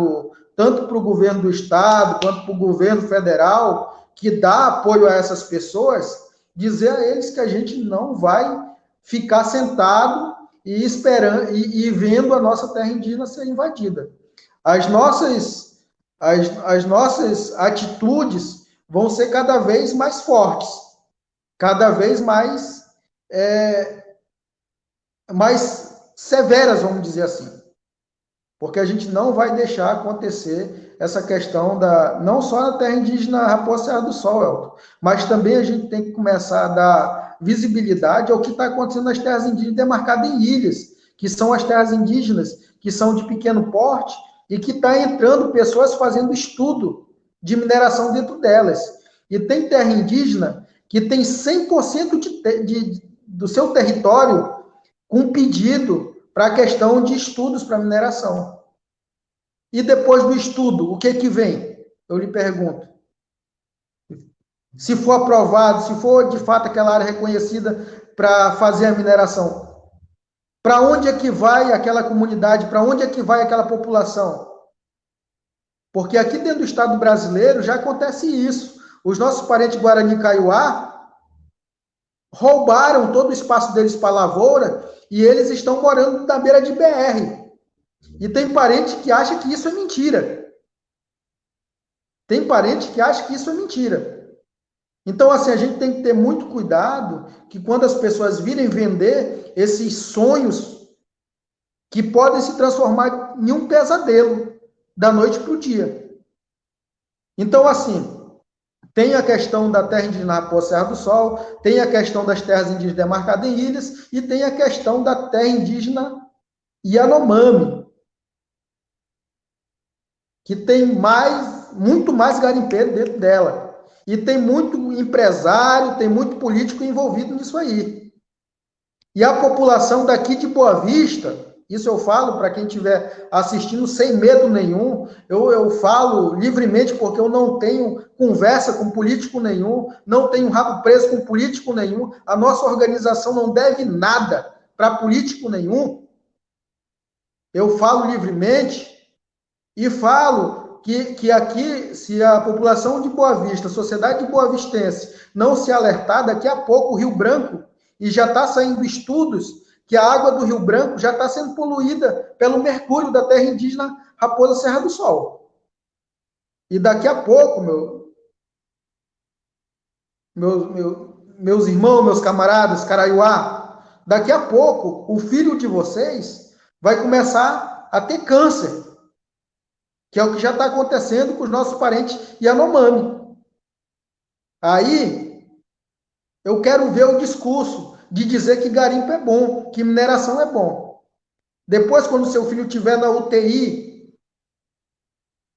tanto para o governo do estado, quanto para o governo federal, que dá apoio a essas pessoas, dizer a eles que a gente não vai ficar sentado e esperando e vendo a nossa terra indígena ser invadida. As nossas atitudes vão ser cada vez mais fortes, cada vez mais severas, vamos dizer assim. Porque a gente não vai deixar acontecer essa questão não só na terra indígena Raposa Serra do Sol, Elton, mas também a gente tem que começar a dar visibilidade ao que está acontecendo nas terras indígenas demarcadas em ilhas, que são as terras indígenas, que são de pequeno porte, e que está entrando pessoas fazendo estudo de mineração dentro delas. E tem terra indígena que tem 100% do seu território com pedido para a questão de estudos para mineração. E depois do estudo, o que vem? Eu lhe pergunto. Se for aprovado, se for de fato aquela área reconhecida para fazer a mineração, para onde é que vai aquela comunidade? Para onde é que vai aquela população? Porque aqui dentro do Estado brasileiro já acontece isso. Os nossos parentes Guarani Kaiowá roubaram todo o espaço deles para lavoura e eles estão morando na beira de BR. E tem parente que acha que isso é mentira. Tem parente que acha que isso é mentira. Então, assim, a gente tem que ter muito cuidado que quando as pessoas virem vender esses sonhos que podem se transformar em um pesadelo, da noite para o dia. Então, assim, tem a questão da terra indígena Raposa Serra do Sol, tem a questão das terras indígenas demarcadas em ilhas, e tem a questão da terra indígena Yanomami, que tem muito mais garimpeiro dentro dela. E tem muito empresário, tem muito político envolvido nisso aí. E a população daqui de Boa Vista, isso eu falo para quem estiver assistindo sem medo nenhum, eu falo livremente porque eu não tenho conversa com político nenhum, não tenho rabo preso com político nenhum, a nossa organização não deve nada para político nenhum. Eu falo livremente e falo que aqui, se a população de Boa Vista, a sociedade de Boa Vistense, não se alertar, daqui a pouco o Rio Branco, e já está saindo estudos, que a água do Rio Branco já está sendo poluída pelo mercúrio da terra indígena Raposa Serra do Sol. E daqui a pouco, meus irmãos, meus camaradas, Caraiuá, daqui a pouco o filho de vocês vai começar a ter câncer, que é o que já está acontecendo com os nossos parentes Yanomami. Aí, eu quero ver o discurso de dizer que garimpo é bom, que mineração é bom. Depois, quando seu filho estiver na UTI,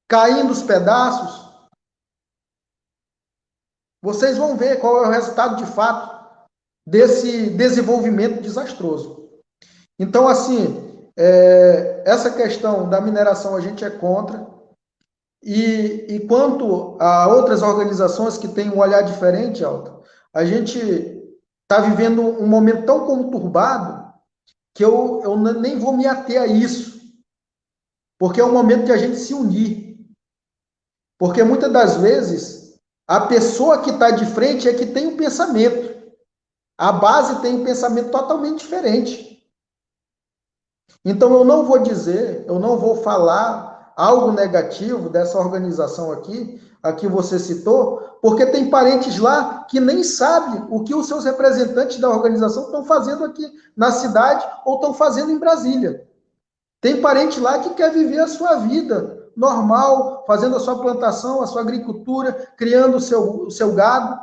caindo os pedaços, vocês vão ver qual é o resultado de fato desse desenvolvimento desastroso. Então, assim, essa questão da mineração a gente é contra. E quanto a outras organizações que têm um olhar diferente, Alta, a gente está vivendo um momento tão conturbado que eu nem vou me ater a isso, porque é um momento de a gente se unir. Porque muitas das vezes a pessoa que está de frente é que tem um pensamento. A base tem um pensamento totalmente diferente. Então eu não vou dizer, eu não vou falar algo negativo dessa organização aqui, a que você citou, porque tem parentes lá que nem sabem o que os seus representantes da organização estão fazendo aqui na cidade ou estão fazendo em Brasília. Tem parente lá que quer viver a sua vida normal, fazendo a sua plantação, a sua agricultura, criando o seu gado.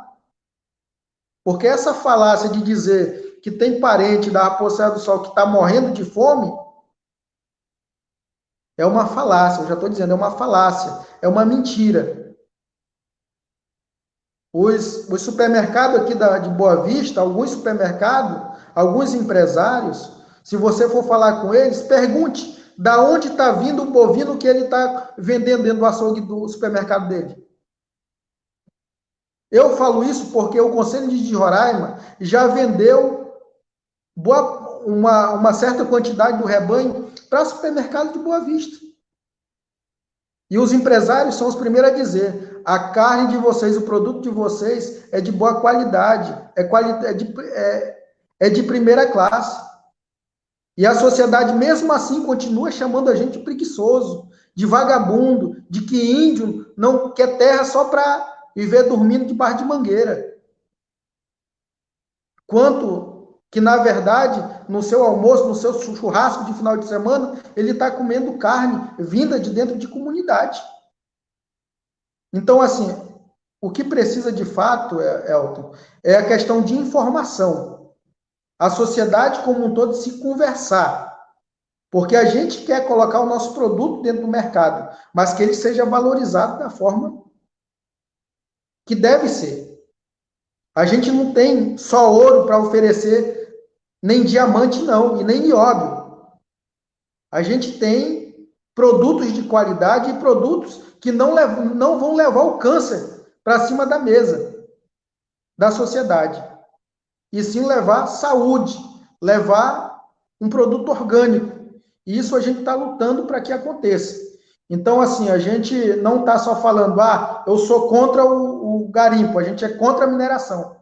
Porque essa falácia de dizer que tem parente da Raposa Serra do Sol que está morrendo de fome é uma falácia, eu já estou dizendo, é uma falácia, é uma mentira. Os supermercados aqui de Boa Vista, alguns supermercados, alguns empresários, se você for falar com eles, pergunte da onde está vindo o bovino que ele está vendendo dentro do açougue do supermercado dele. Eu falo isso porque o Conselho de Roraima já vendeu uma certa quantidade do rebanho para supermercado de Boa Vista. E os empresários são os primeiros a dizer: a carne de vocês, o produto de vocês é de boa qualidade, é de primeira classe. E a sociedade, mesmo assim, continua chamando a gente de preguiçoso, de vagabundo, de que índio não quer terra só para viver dormindo debaixo de mangueira. Quanto que, na verdade, no seu almoço, no seu churrasco de final de semana, ele está comendo carne vinda de dentro de comunidade. Então, assim, o que precisa de fato, Elton, é a questão de informação. A sociedade como um todo se conversar. Porque a gente quer colocar o nosso produto dentro do mercado, mas que ele seja valorizado da forma que deve ser. A gente não tem só ouro para oferecer, nem diamante não, e nem nióbio. A gente tem produtos de qualidade e produtos que não vão levar o câncer para cima da mesa da sociedade. E sim levar saúde, levar um produto orgânico. E isso a gente está lutando para que aconteça. Então, assim, a gente não está só falando, eu sou contra o garimpo, a gente é contra a mineração.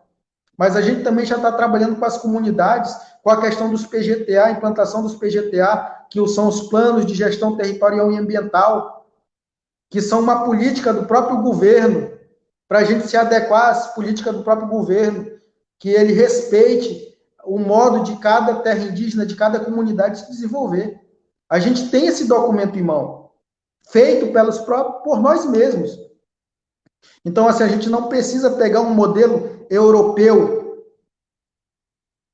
Mas a gente também já está trabalhando com as comunidades, com a questão dos PGTA, a implantação dos PGTA, que são os planos de gestão territorial e ambiental, que são uma política do próprio governo, para a gente se adequar às políticas do próprio governo, que ele respeite o modo de cada terra indígena, de cada comunidade se desenvolver. A gente tem esse documento em mão, feito por nós mesmos. Então, assim, a gente não precisa pegar um modelo europeu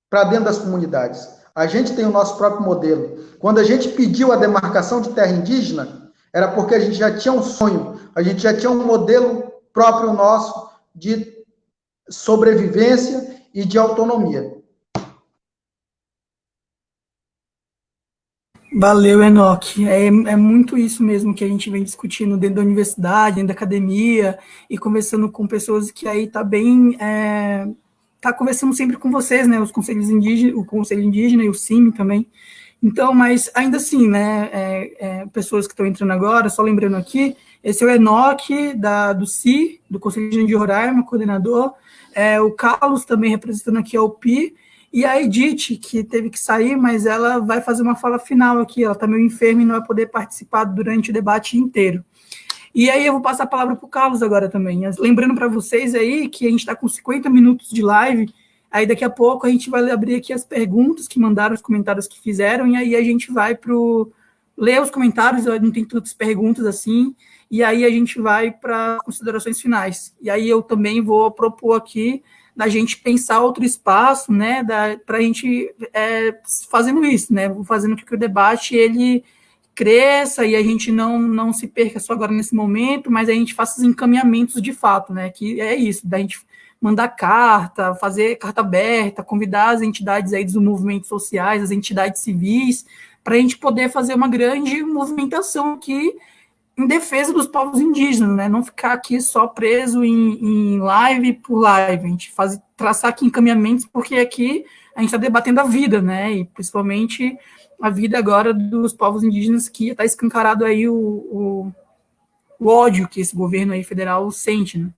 para dentro das comunidades. A gente tem o nosso próprio modelo. Quando a gente pediu a demarcação de terra indígena, era porque a gente já tinha um sonho, a gente já tinha um modelo próprio nosso de sobrevivência e de autonomia. Valeu, Enoque. É muito isso mesmo que a gente vem discutindo dentro da universidade, dentro da academia, e conversando com pessoas que aí tá bem... tá conversando sempre com vocês, né, os conselhos indígenas, o Conselho Indígena e o CIMI também. Então, mas ainda assim, né, pessoas que estão entrando agora, só lembrando aqui, esse é o Enoque do CI, do Conselho Indígena de Roraima, coordenador, o Carlos também representando aqui a UPI, e a Edith, que teve que sair, mas ela vai fazer uma fala final aqui, ela está meio enferma e não vai poder participar durante o debate inteiro. E aí eu vou passar a palavra para o Carlos agora também. Lembrando para vocês aí que a gente está com 50 minutos de live, aí daqui a pouco a gente vai abrir aqui as perguntas que mandaram, os comentários que fizeram, e aí a gente vai ler os comentários, não tem tantas perguntas assim, e aí a gente vai para considerações finais. E aí eu também vou propor aqui da gente pensar outro espaço, né, para a gente fazendo isso, né, fazendo com que o debate ele cresça e a gente não se perca só agora nesse momento, mas a gente faça os encaminhamentos de fato, né, que é isso, da gente mandar carta, fazer carta aberta, convidar as entidades aí dos movimentos sociais, as entidades civis, para a gente poder fazer uma grande movimentação aqui em defesa dos povos indígenas, né? Não ficar aqui só preso em live por live, a gente traçar aqui encaminhamentos, porque aqui a gente está debatendo a vida, né? E principalmente a vida agora dos povos indígenas, que está escancarado aí o ódio que esse governo aí federal sente, né?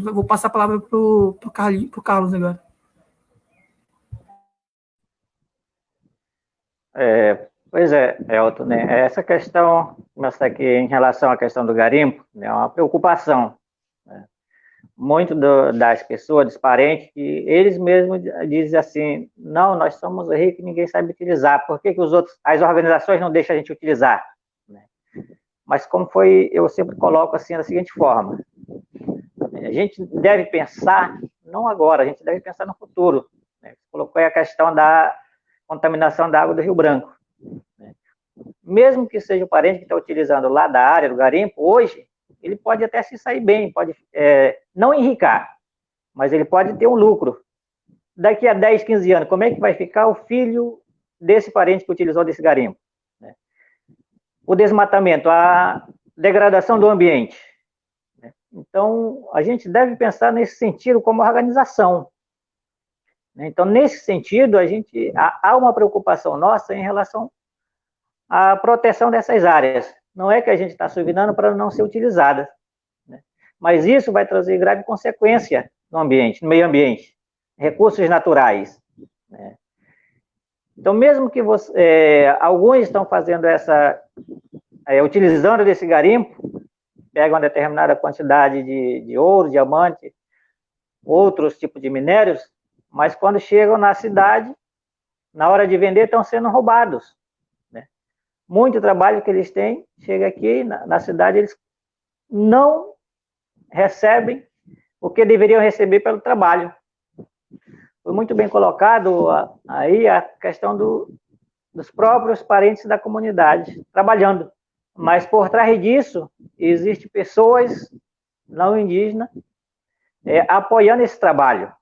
Vou passar a palavra para o Carlos agora. Pois é, Elton, né? Essa questão, começar aqui em relação à questão do garimpo, né, é uma preocupação. Né? Muito das pessoas, dos parentes, que eles mesmos dizem assim, não, nós somos ricos e ninguém sabe utilizar, por que as organizações não deixam a gente utilizar? Né? Mas como eu sempre coloco assim da seguinte forma, a gente deve pensar, não agora, a gente deve pensar no futuro. Né? Você colocou aí a questão da contaminação da água do Rio Branco. Né? Mesmo que seja o parente que está utilizando lá da área do garimpo, hoje, ele pode até se sair bem, pode não enricar, mas ele pode ter um lucro. Daqui a 10, 15 anos, como é que vai ficar o filho desse parente que utilizou desse garimpo? Né? O desmatamento, a degradação do ambiente. Né? Então, a gente deve pensar nesse sentido como organização. Então, nesse sentido, há uma preocupação nossa em relação à proteção dessas áreas. Não é que a gente está suvinando para não ser utilizada, né? Mas isso vai trazer grave consequência no ambiente, no meio ambiente, recursos naturais. Né? Então, mesmo que alguns estão fazendo utilizando desse garimpo, pegam uma determinada quantidade de ouro, diamante, outros tipos de minérios, mas quando chegam na cidade, na hora de vender, estão sendo roubados. Né? Muito trabalho que eles têm, chega aqui na cidade, eles não recebem o que deveriam receber pelo trabalho. Foi muito bem colocado aí a questão dos próprios parentes da comunidade trabalhando. Mas por trás disso, existem pessoas não indígenas apoiando esse trabalho.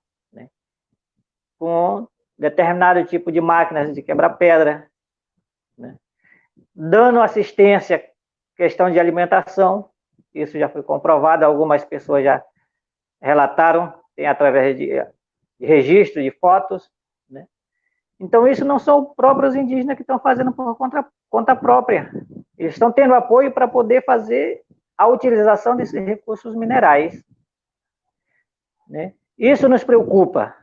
Com determinado tipo de máquinas de quebrar pedra, né? Dando assistência, questão de alimentação, isso já foi comprovado, algumas pessoas já relataram, tem através de registro de fotos, né? Então, isso não são os próprios indígenas que estão fazendo por conta própria, eles estão tendo apoio para poder fazer a utilização desses recursos minerais, né? Isso nos preocupa.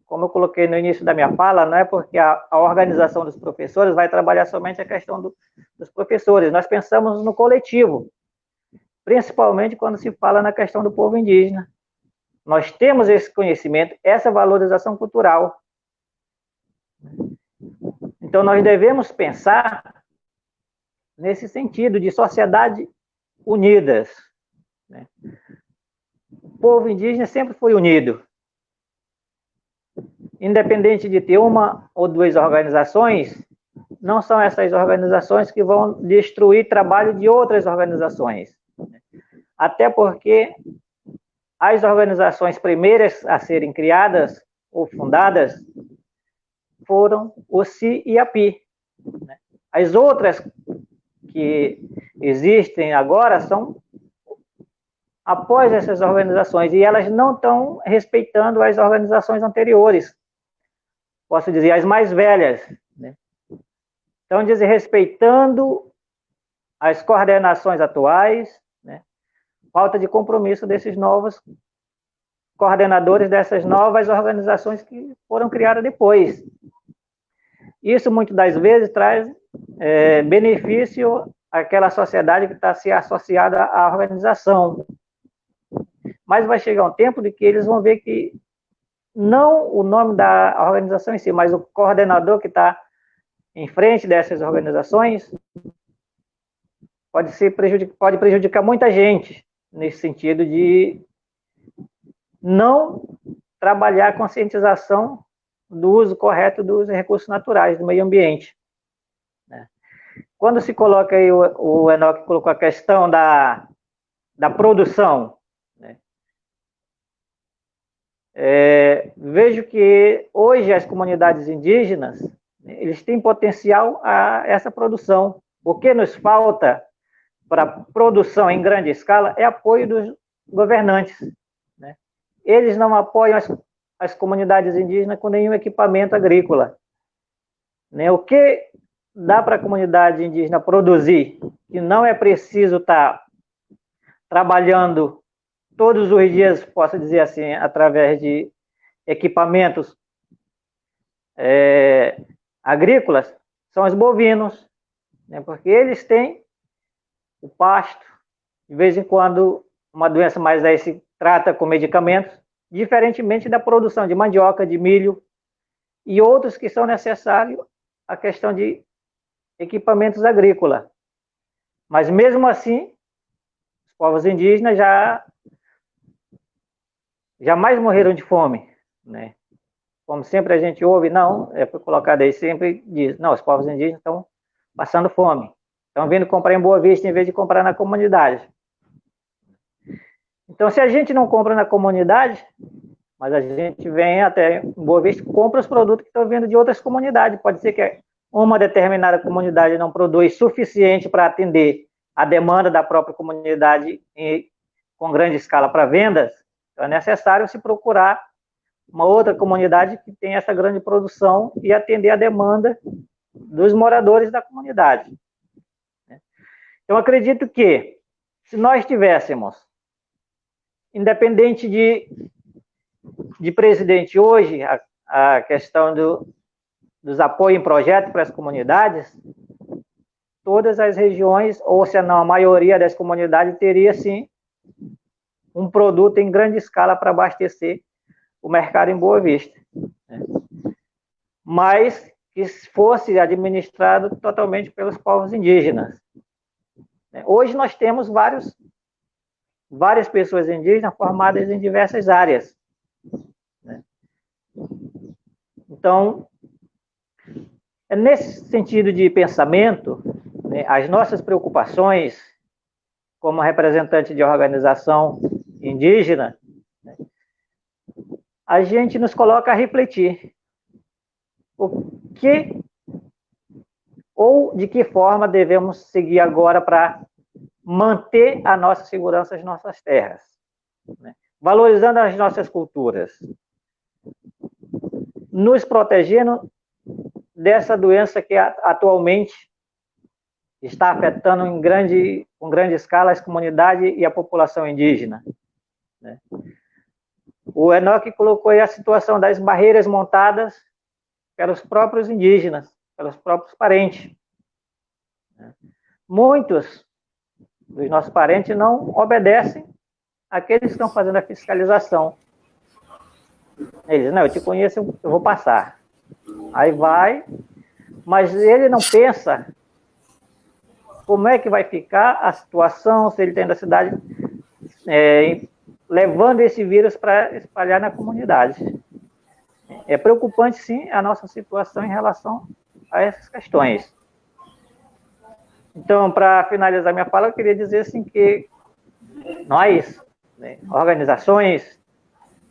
Como eu coloquei no início da minha fala, não é porque a organização dos professores vai trabalhar somente a questão dos professores, nós pensamos no coletivo, principalmente quando se fala na questão do povo indígena. Nós temos esse conhecimento, essa valorização cultural. Então, nós devemos pensar nesse sentido de sociedade unidas, né? O povo indígena sempre foi unido. Independente de ter uma ou duas organizações, não são essas organizações que vão destruir trabalho de outras organizações. Até porque as organizações primeiras a serem criadas ou fundadas foram o CI e a PI. As outras que existem agora são após essas organizações, e elas não estão respeitando as organizações anteriores, posso dizer, as mais velhas, né? Estão desrespeitando as coordenações atuais, né? Falta de compromisso desses novos coordenadores dessas novas organizações que foram criadas depois. Isso, muitas das vezes, traz benefício àquela sociedade que está se associada à organização. Mas vai chegar um tempo de que eles vão ver que não o nome da organização em si, mas o coordenador que está em frente dessas organizações pode prejudicar muita gente, nesse sentido de não trabalhar a conscientização do uso correto dos recursos naturais, do meio ambiente. Quando se coloca aí, o Enoque colocou a questão da produção, né? Vejo que hoje as comunidades indígenas, eles têm potencial a essa produção. O que nos falta para produção em grande escala é apoio dos governantes, né? Eles não apoiam as comunidades indígenas com nenhum equipamento agrícola, né? O que dá para a comunidade indígena produzir, que não é preciso estar trabalhando todos os dias, posso dizer assim, através de equipamentos agrícolas, são os bovinos, né? Porque eles têm o pasto, de vez em quando uma doença mais aí se trata com medicamentos, diferentemente da produção de mandioca, de milho e outros que são necessários a questão de equipamentos agrícolas. Mas mesmo assim, os povos indígenas jamais morreram de fome, né? Como sempre a gente ouve, não, foi colocado aí, sempre diz, não, os povos indígenas estão passando fome, estão vindo comprar em Boa Vista em vez de comprar na comunidade. Então, se a gente não compra na comunidade, mas a gente vem até em Boa Vista e compra os produtos que estão vindo de outras comunidades, pode ser que uma determinada comunidade não produz suficiente para atender a demanda da própria comunidade com grande escala para vendas, então é necessário se procurar uma outra comunidade que tenha essa grande produção e atender a demanda dos moradores da comunidade. Eu acredito que, se nós tivéssemos, independente de presidente hoje, a questão dos apoios em projetos para as comunidades, todas as regiões, ou se não, a maioria das comunidades teria, sim, um produto em grande escala para abastecer o mercado em Boa Vista, né? Mas que fosse administrado totalmente pelos povos indígenas. Hoje nós temos várias pessoas indígenas formadas em diversas áreas, né? Então, é nesse sentido de pensamento, né, as nossas preocupações como representante de organização indígena, né, a gente nos coloca a refletir o que ou de que forma devemos seguir agora para manter a nossa segurança nas nossas terras, né, valorizando as nossas culturas, nos protegendo dessa doença que atualmente está afetando com grande escala as comunidades e a população indígena, né? O Enoque colocou aí a situação das barreiras montadas pelos próprios indígenas, pelos próprios parentes, né? Muitos dos nossos parentes não obedecem àqueles que estão fazendo a fiscalização. Eles, não, eu te conheço, eu vou passar. Aí vai, mas ele não pensa como é que vai ficar a situação se ele tem da cidade levando esse vírus para espalhar na comunidade. É preocupante, sim, a nossa situação em relação a essas questões. Então, para finalizar minha fala, eu queria dizer assim que nós, né, organizações,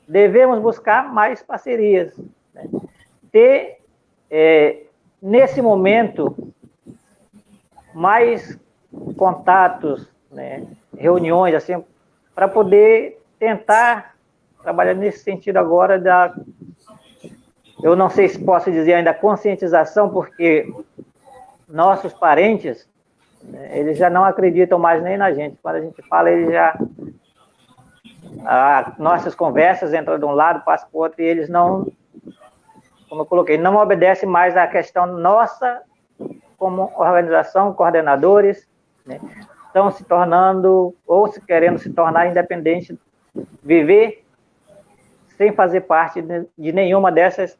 devemos buscar mais parcerias, né? Ter, nesse momento, mais contatos, né, reuniões, assim, para poder tentar trabalhar nesse sentido agora eu não sei se posso dizer ainda conscientização, porque nossos parentes, né, eles já não acreditam mais nem na gente. Quando a gente fala, eles já... nossas conversas entram de um lado, passam para o outro, e eles não, como eu coloquei, não obedecem mais à questão nossa como organização, coordenadores, né, estão se tornando, ou se querendo se tornar independente, viver sem fazer parte de nenhuma dessas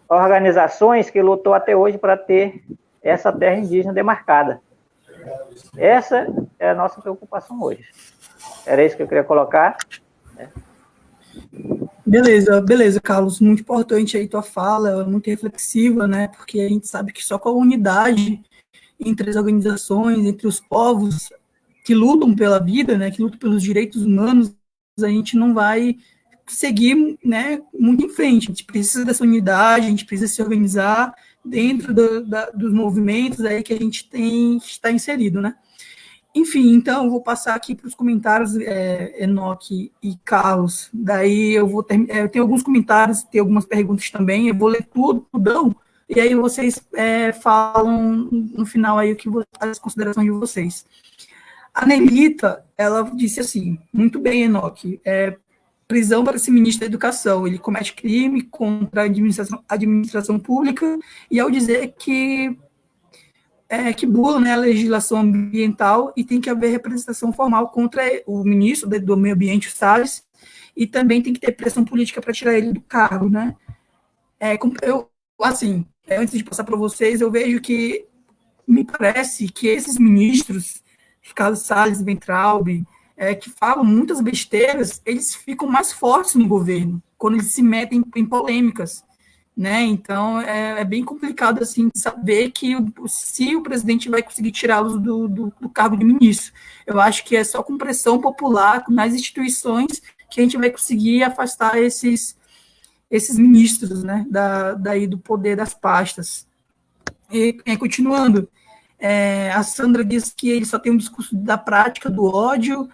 organizações que lutou até hoje para ter essa terra indígena demarcada. Essa é a nossa preocupação hoje. Era isso que eu queria colocar. Né? Beleza, Carlos. Muito importante aí tua fala, muito reflexiva, né? Porque a gente sabe que só com a unidade entre as organizações, entre os povos que lutam pela vida, né? Que lutam pelos direitos humanos, a gente não vai seguir, né, muito em frente. A gente precisa dessa unidade, a gente precisa se organizar dentro dos movimentos aí que a gente está inserido, né? Enfim, então, eu vou passar aqui para os comentários, Enoque e Carlos. Daí eu tenho alguns comentários, tem algumas perguntas também, eu vou ler tudão, e aí vocês falam no final aí as considerações de vocês. A Nelita, ela disse assim, muito bem, Enoque, prisão para esse ministro da Educação, ele comete crime contra a administração pública, e ao dizer que burla, né, a legislação ambiental e tem que haver representação formal contra o ministro do Meio Ambiente, o Salles, e também tem que ter pressão política para tirar ele do cargo, né? Antes de passar para vocês, eu vejo que me parece que esses ministros, Carlos Salles, Weintraub, que falam muitas besteiras, eles ficam mais fortes no governo, quando eles se metem em polêmicas, né? Então, é bem complicado, assim, saber se o presidente vai conseguir tirá-los do cargo de ministro. Eu acho que é só com pressão popular, nas instituições, que a gente vai conseguir afastar esses ministros, né, daí do poder das pastas. E, continuando, a Sandra diz que ele só tem um discurso da prática do ódio,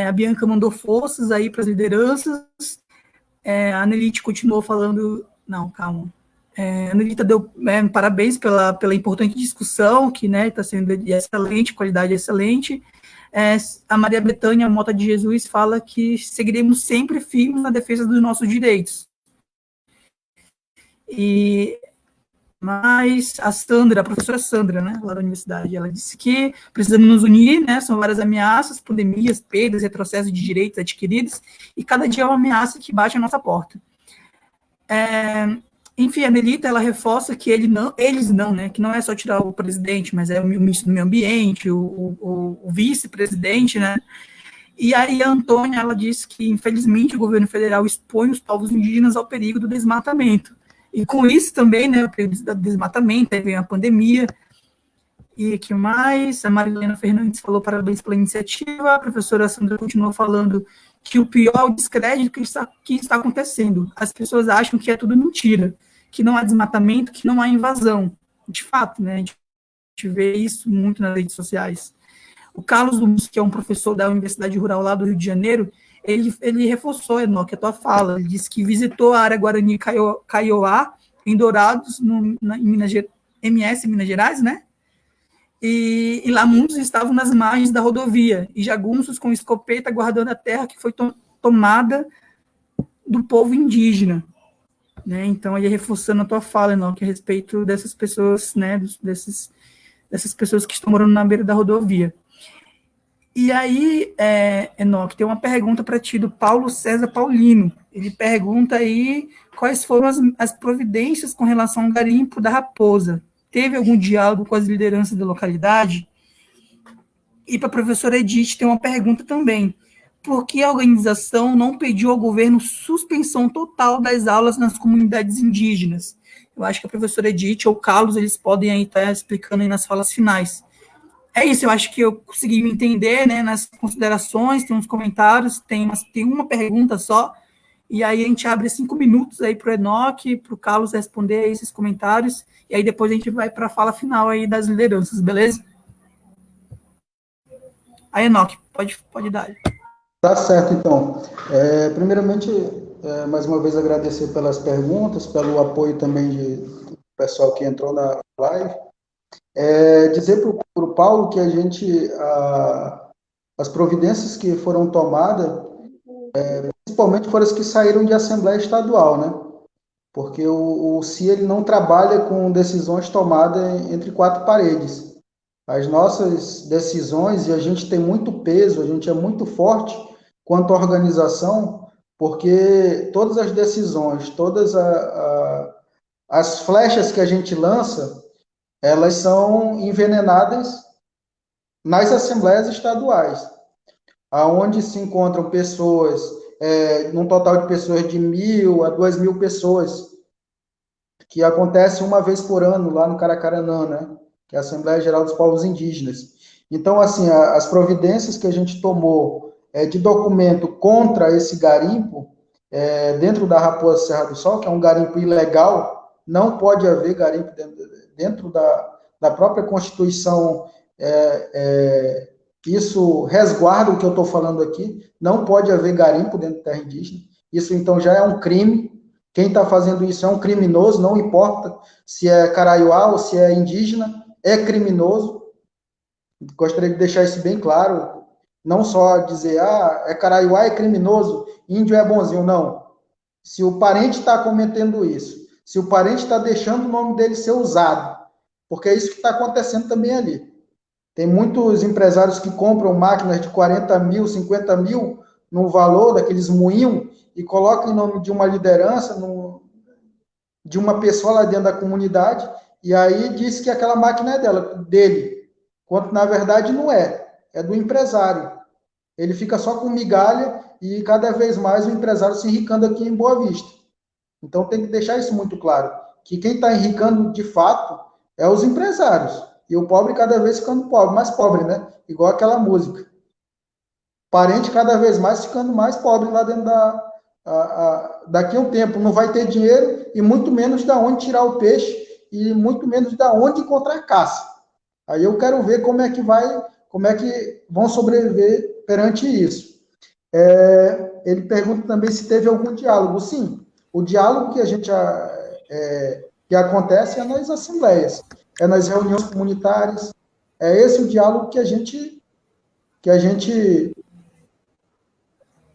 a Bianca mandou forças aí para as lideranças, a Nelite continuou falando... Não, calma. A Nelita deu parabéns pela importante discussão, que está sendo de excelente, qualidade excelente. A Maria Betânia Mota de Jesus fala que seguiremos sempre firmes na defesa dos nossos direitos. Mas a professora Sandra, né, lá da universidade, ela disse que precisamos nos unir, né, são várias ameaças, pandemias, perdas, retrocesso de direitos adquiridos, e cada dia é uma ameaça que bate à nossa porta. Enfim, a Nelita, ela reforça que eles não, né, que não é só tirar o presidente, mas é o ministro do meio ambiente, o vice-presidente, né, e aí a Antônia, ela disse que, infelizmente, o governo federal expõe os povos indígenas ao perigo do desmatamento, e com isso também, né, o perigo do desmatamento, aí vem a pandemia, e que mais? A Marilena Fernandes falou parabéns pela iniciativa, a professora Sandra continuou falando que o pior é o descrédito que está acontecendo. As pessoas acham que é tudo mentira, que não há desmatamento, que não há invasão. De fato, né, a gente vê isso muito nas redes sociais. O Carlos Dumus, que é um professor da Universidade Rural lá do Rio de Janeiro, ele reforçou, Enoque, a tua fala. Ele disse que visitou a área Guarani Kaiowá, em Dourados, em Minas Gerais, né? E lá muitos estavam nas margens da rodovia, e jagunços com escopeta guardando a terra que foi tomada do povo indígena. Né? Então, ele reforçando a tua fala, Enoque, a respeito dessas pessoas, né, dessas pessoas que estão morando na beira da rodovia. E aí, Enoque, tem uma pergunta para ti do Paulo César Paulino. Ele pergunta aí quais foram as providências com relação ao garimpo da Raposa. teve algum diálogo com as lideranças da localidade? E para a professora Edith tem uma pergunta também. Por que a organização não pediu ao governo suspensão total das aulas nas comunidades indígenas? Eu acho que a professora Edith ou o Carlos, eles podem aí estar explicando aí nas falas finais. É isso, eu acho que eu consegui me entender, né, nas considerações, tem uns comentários, tem uma pergunta só, e aí a gente abre 5 minutos aí para o Enoque, para o Carlos responder aí esses comentários, e aí depois a gente vai para a fala final aí das lideranças, beleza? Aí, Enoque, pode dar. Tá certo, então. Primeiramente, mais uma vez agradecer pelas perguntas, pelo apoio também do pessoal que entrou na live. Dizer para o Paulo que as providências que foram tomadas, principalmente foram as que saíram de Assembleia Estadual, né? Porque o CI ele não trabalha com decisões tomadas entre 4 paredes. As nossas decisões, e a gente tem muito peso, a gente é muito forte quanto à organização, porque todas as decisões, todas as flechas que a gente lança, elas são envenenadas nas assembleias estaduais, aonde se encontram pessoas, num total de pessoas de 1.000 a 2.000 pessoas, que acontece uma vez por ano lá no Caracaranã, né? Que é a Assembleia Geral dos Povos Indígenas. Então, assim, as providências que a gente tomou de documento contra esse garimpo, dentro da Raposa Serra do Sol, que é um garimpo ilegal, não pode haver garimpo dentro da própria Constituição, isso resguarda o que eu estou falando aqui, não pode haver garimpo dentro da terra indígena, isso então já é um crime. Quem está fazendo isso é um criminoso, não importa se é caraiuá ou se é indígena, é criminoso. Gostaria de deixar isso bem claro, não só dizer, é caraiuá, é criminoso, índio é bonzinho, não. Se o parente está cometendo isso, se o parente está deixando o nome dele ser usado, porque é isso que está acontecendo também ali. Tem muitos empresários que compram máquinas de 40 mil, 50 mil no valor daqueles moinhos e colocam em nome de uma liderança, de uma pessoa lá dentro da comunidade, e aí diz que aquela máquina é dele, quando na verdade não é do empresário. Ele fica só com migalha e cada vez mais o empresário se enricando aqui em Boa Vista. Então tem que deixar isso muito claro, que quem está enricando de fato é os empresários, e o pobre cada vez ficando pobre, mais pobre, né? Igual aquela música. Parente cada vez mais ficando mais pobre lá dentro daqui a um tempo. Não vai ter dinheiro e muito menos de onde tirar o peixe e muito menos de onde encontrar caça. Aí eu quero ver como é que vão sobreviver perante isso. Ele pergunta também se teve algum diálogo. Sim, o diálogo que a gente que acontece é nas assembleias, é nas reuniões comunitárias, é esse o diálogo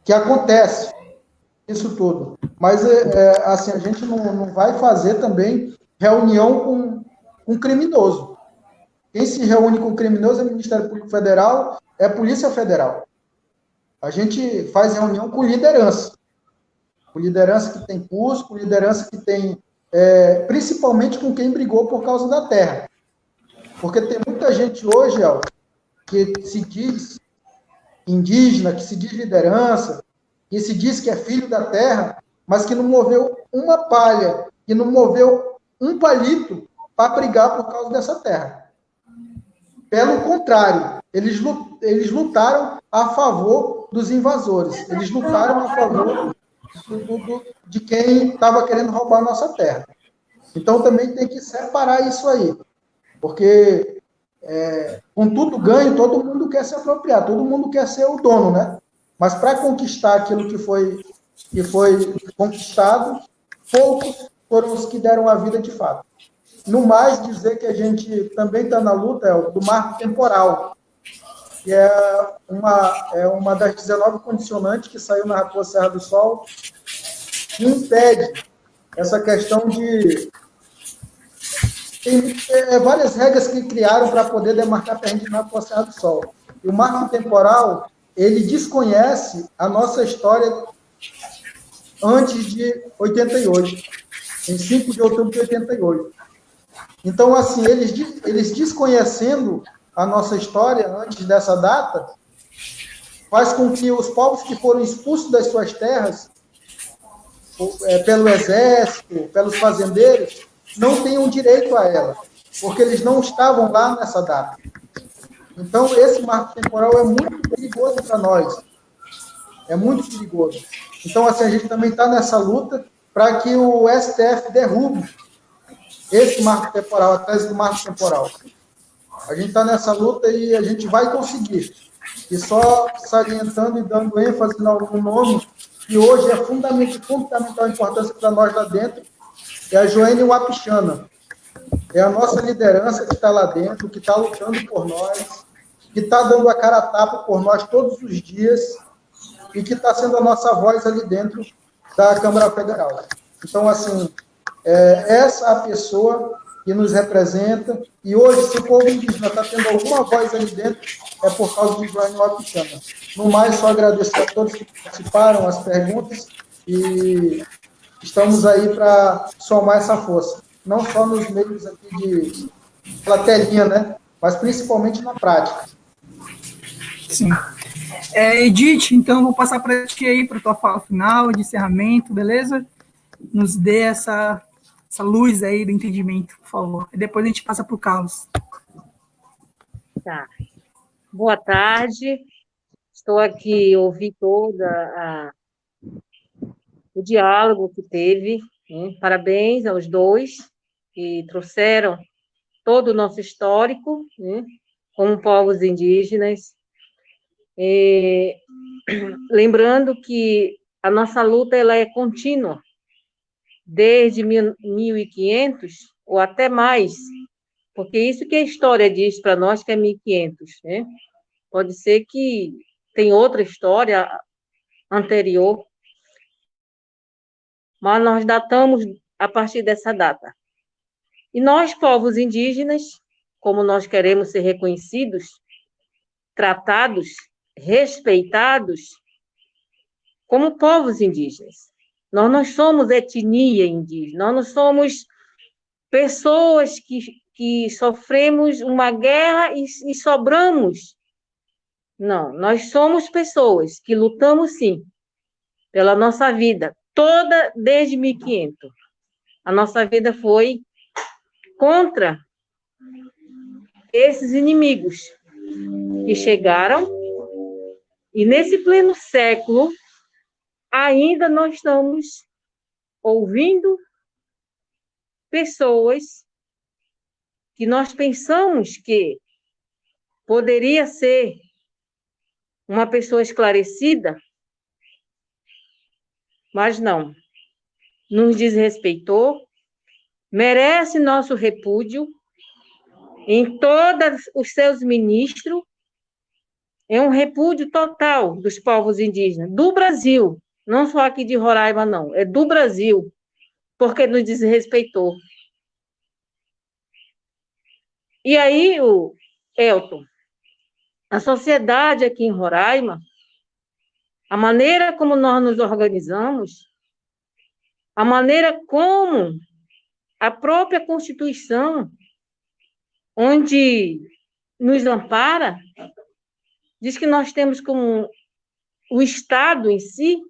que acontece, isso tudo. Mas, assim, a gente não vai fazer também reunião com criminoso. Quem se reúne com criminoso é o Ministério Público Federal, é a Polícia Federal. A gente faz reunião com liderança que tem curso, com liderança que tem, principalmente com quem brigou por causa da terra. Porque tem muita gente hoje, que se diz indígena, que se diz liderança, que se diz que é filho da terra, mas que não moveu uma palha, que não moveu um palito para brigar por causa dessa terra. Pelo contrário, eles lutaram a favor dos invasores, eles lutaram a favor de quem estava querendo roubar a nossa terra. Então também tem que separar isso aí, porque com tudo ganho, todo mundo quer se apropriar, todo mundo quer ser o dono, né? Mas para conquistar aquilo que foi conquistado, poucos foram os que deram a vida de fato. No mais, dizer que a gente também está na luta do marco temporal, que é uma das 19 condicionantes que saiu na Raposa Serra do Sol, que impede essa questão de... Tem várias regras que criaram para poder demarcar terreno na Raposa Serra do Sol. E o marco temporal, ele desconhece a nossa história antes de 88, em 5 de outubro de 88. Então, assim, eles desconhecendo a nossa história antes dessa data, faz com que os povos que foram expulsos das suas terras, pelo exército, pelos fazendeiros, não tenham direito a ela, porque eles não estavam lá nessa data. Então, esse marco temporal é muito perigoso para nós. É muito perigoso. Então, assim, a gente também está nessa luta para que o STF derrube esse marco temporal, a tese do marco temporal. A gente está nessa luta e a gente vai conseguir. E só salientando e dando ênfase no nome, que hoje é fundamental importância para nós lá dentro, é a Joênia Wapichana. É a nossa liderança que está lá dentro, que está lutando por nós, que está dando a cara a tapa por nós todos os dias e que está sendo a nossa voz ali dentro da Câmara Federal. Então, assim, essa é a pessoa que nos representa, e hoje, se o povo indígena está tendo alguma voz ali dentro, é por causa de Joênia Wapichana. No mais, só agradecer a todos que participaram, as perguntas, e estamos aí para somar essa força. Não só nos meios aqui pela telinha, né? Mas principalmente na prática. Sim. Edith, então vou passar para ti aí para a tua fala final, de encerramento, beleza? Nos dê essa luz aí do entendimento, por favor. E depois a gente passa para o Carlos. Tá. Boa tarde. Estou aqui, ouvi todo o diálogo que teve. Né? Parabéns aos dois que trouxeram todo o nosso histórico, né? Como povos indígenas. Lembrando que a nossa luta ela é contínua, desde 1500 ou até mais, porque isso que a história diz para nós que é 1500, né? Pode ser que tem outra história anterior, mas nós datamos a partir dessa data. E nós, povos indígenas, como nós queremos ser reconhecidos, tratados, respeitados, como povos indígenas. Nós não somos etnia indígena, nós não somos pessoas que sofremos uma guerra e sobramos. Não, nós somos pessoas que lutamos, sim, pela nossa vida, toda desde 1500. A nossa vida foi contra esses inimigos que chegaram, e nesse pleno século, ainda nós estamos ouvindo pessoas que nós pensamos que poderia ser uma pessoa esclarecida, mas não. Nos desrespeitou, merece nosso repúdio em todos os seus ministros, é um repúdio total dos povos indígenas, do Brasil, não só aqui de Roraima, não, é do Brasil, porque nos desrespeitou. E aí, Elton, a sociedade aqui em Roraima, a maneira como nós nos organizamos, a maneira como a própria Constituição, onde nos ampara, diz que nós temos como o Estado em si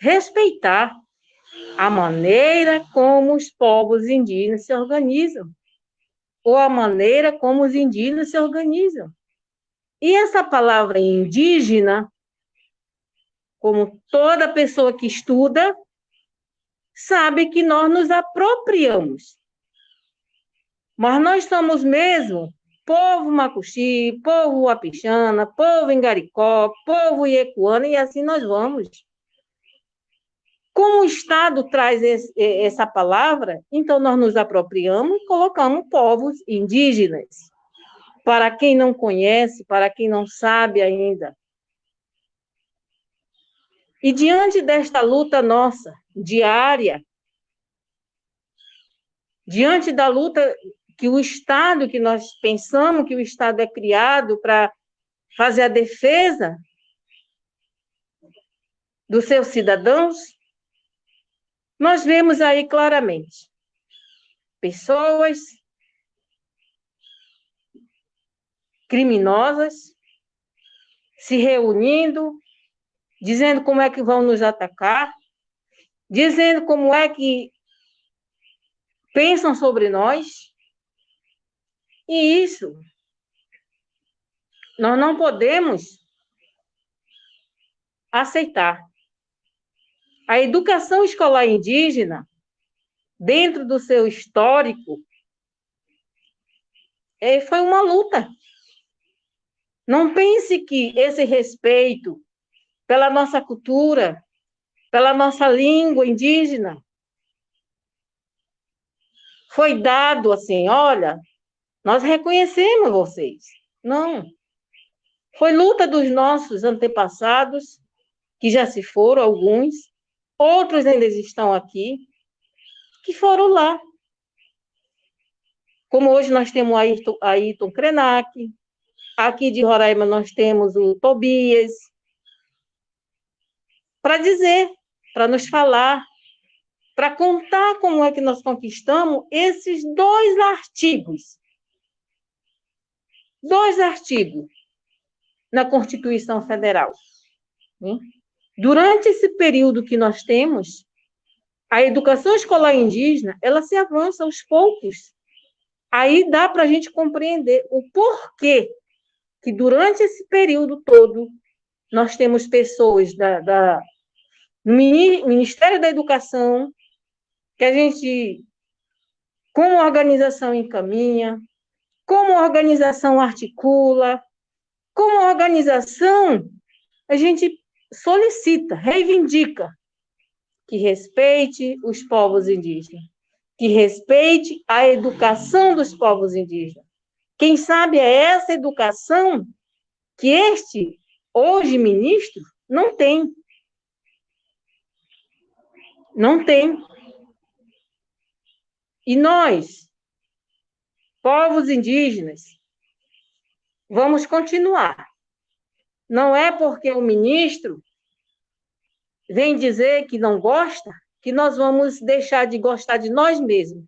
respeitar a maneira como os povos indígenas se organizam, ou a maneira como os indígenas se organizam. E essa palavra indígena, como toda pessoa que estuda, sabe que nós nos apropriamos. Mas nós somos mesmo povo macuxi, povo wapixana, povo engaricó, povo iecuana, e assim nós vamos. Como o Estado traz essa palavra, então nós nos apropriamos e colocamos povos indígenas. Para quem não conhece, para quem não sabe ainda. E diante desta luta nossa, diária, diante da luta que o Estado, que nós pensamos que o Estado é criado para fazer a defesa dos seus cidadãos, nós vemos aí claramente pessoas criminosas, se reunindo, dizendo como é que vão nos atacar, dizendo como é que pensam sobre nós. E isso nós não podemos aceitar. A educação escolar indígena, dentro do seu histórico, foi uma luta. Não pense que esse respeito pela nossa cultura, pela nossa língua indígena, foi dado assim, olha, nós reconhecemos vocês. Não. Foi luta dos nossos antepassados, que já se foram, alguns, outros ainda estão aqui, que foram lá. Como hoje nós temos Ayrton Krenak, aqui de Roraima nós temos o Tobias, para dizer, para nos falar, para contar como é que nós conquistamos esses 2 artigos. 2 artigos na Constituição Federal. Durante esse período que nós temos, a educação escolar indígena, ela se avança aos poucos. Aí dá para a gente compreender o porquê que durante esse período todo nós temos pessoas no Ministério da Educação que a gente, como organização, encaminha, como organização articula, como organização a gente solicita, reivindica que respeite os povos indígenas, que respeite a educação dos povos indígenas. Quem sabe é essa educação que este, hoje, ministro, não tem. Não tem. E nós, povos indígenas, vamos continuar. Não é porque o ministro vem dizer que não gosta, que nós vamos deixar de gostar de nós mesmos.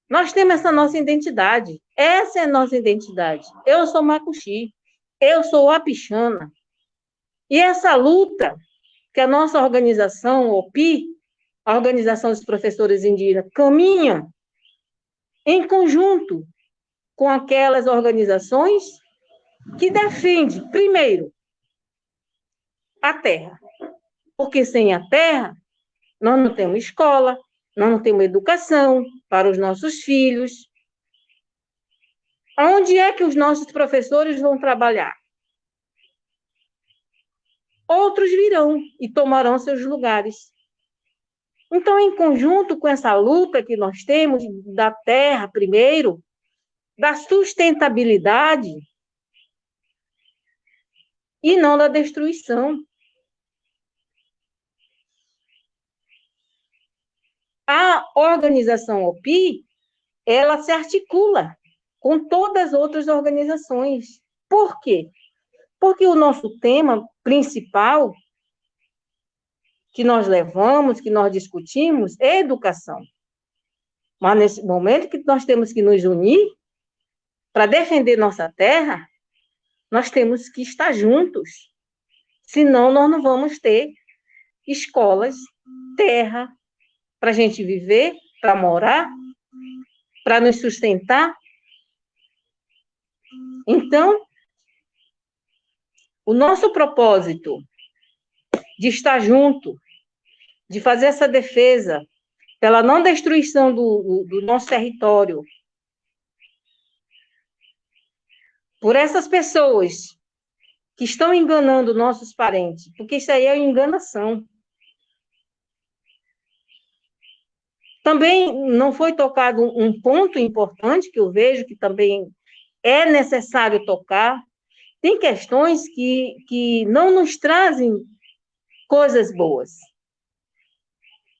Nós temos essa nossa identidade. Essa é a nossa identidade. Eu sou Macuxi. Eu sou Apixana. E essa luta que a nossa organização, OPI, a Organização dos Professores Indígenas, caminha em conjunto com aquelas organizações que defendem, primeiro, a terra. Porque sem a terra, nós não temos escola, nós não temos educação para os nossos filhos. Aonde é que os nossos professores vão trabalhar? Outros virão e tomarão seus lugares. Então, em conjunto com essa luta que nós temos da terra, primeiro, da sustentabilidade e não da destruição. A organização OPI, ela se articula com todas as outras organizações. Por quê? Porque o nosso tema principal que nós levamos, que nós discutimos, é educação. Mas nesse momento que nós temos que nos unir para defender nossa terra, nós temos que estar juntos. Senão, nós não vamos ter escolas, terra, para a gente viver, para morar, para nos sustentar. Então, o nosso propósito de estar junto, de fazer essa defesa pela não destruição do nosso território, por essas pessoas que estão enganando nossos parentes, porque isso aí é enganação. Também não foi tocado um ponto importante que eu vejo que também é necessário tocar. Tem questões que não nos trazem coisas boas.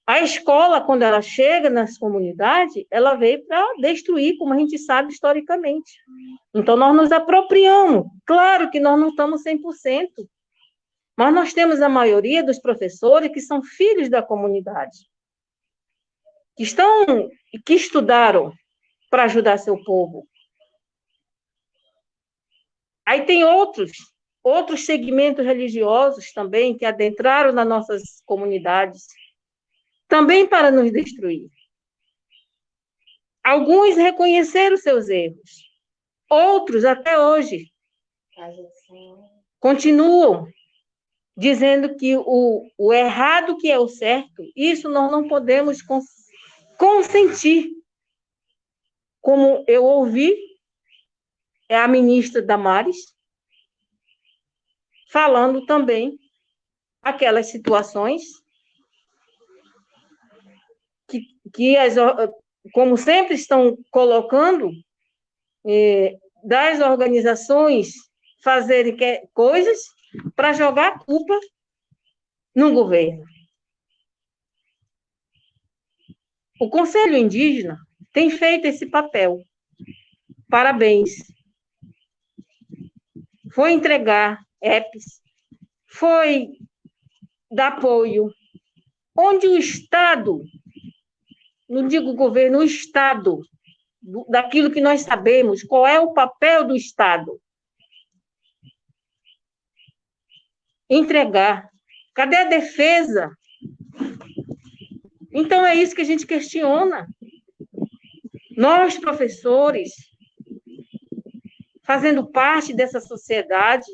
A escola, quando ela chega nas comunidades, ela veio para destruir, como a gente sabe historicamente. Então, nós nos apropriamos. Claro que nós não estamos 100%, mas nós temos a maioria dos professores que são filhos da comunidade, que estudaram para ajudar seu povo. Aí tem outros segmentos religiosos também que adentraram nas nossas comunidades, também para nos destruir. Alguns reconheceram seus erros, outros até hoje continuam dizendo que o errado que é o certo, isso nós não podemos consentir. Como eu ouvi, é a ministra Damares falando também aquelas situações como sempre estão colocando, das organizações fazerem coisas para jogar a culpa no governo. O Conselho Indígena tem feito esse papel. Parabéns. Foi entregar EPs, foi dar apoio, onde o Estado, não digo o governo, o Estado, daquilo que nós sabemos, qual é o papel do Estado? Entregar. Cadê a defesa? Então, é isso que a gente questiona. Nós, professores, fazendo parte dessa sociedade,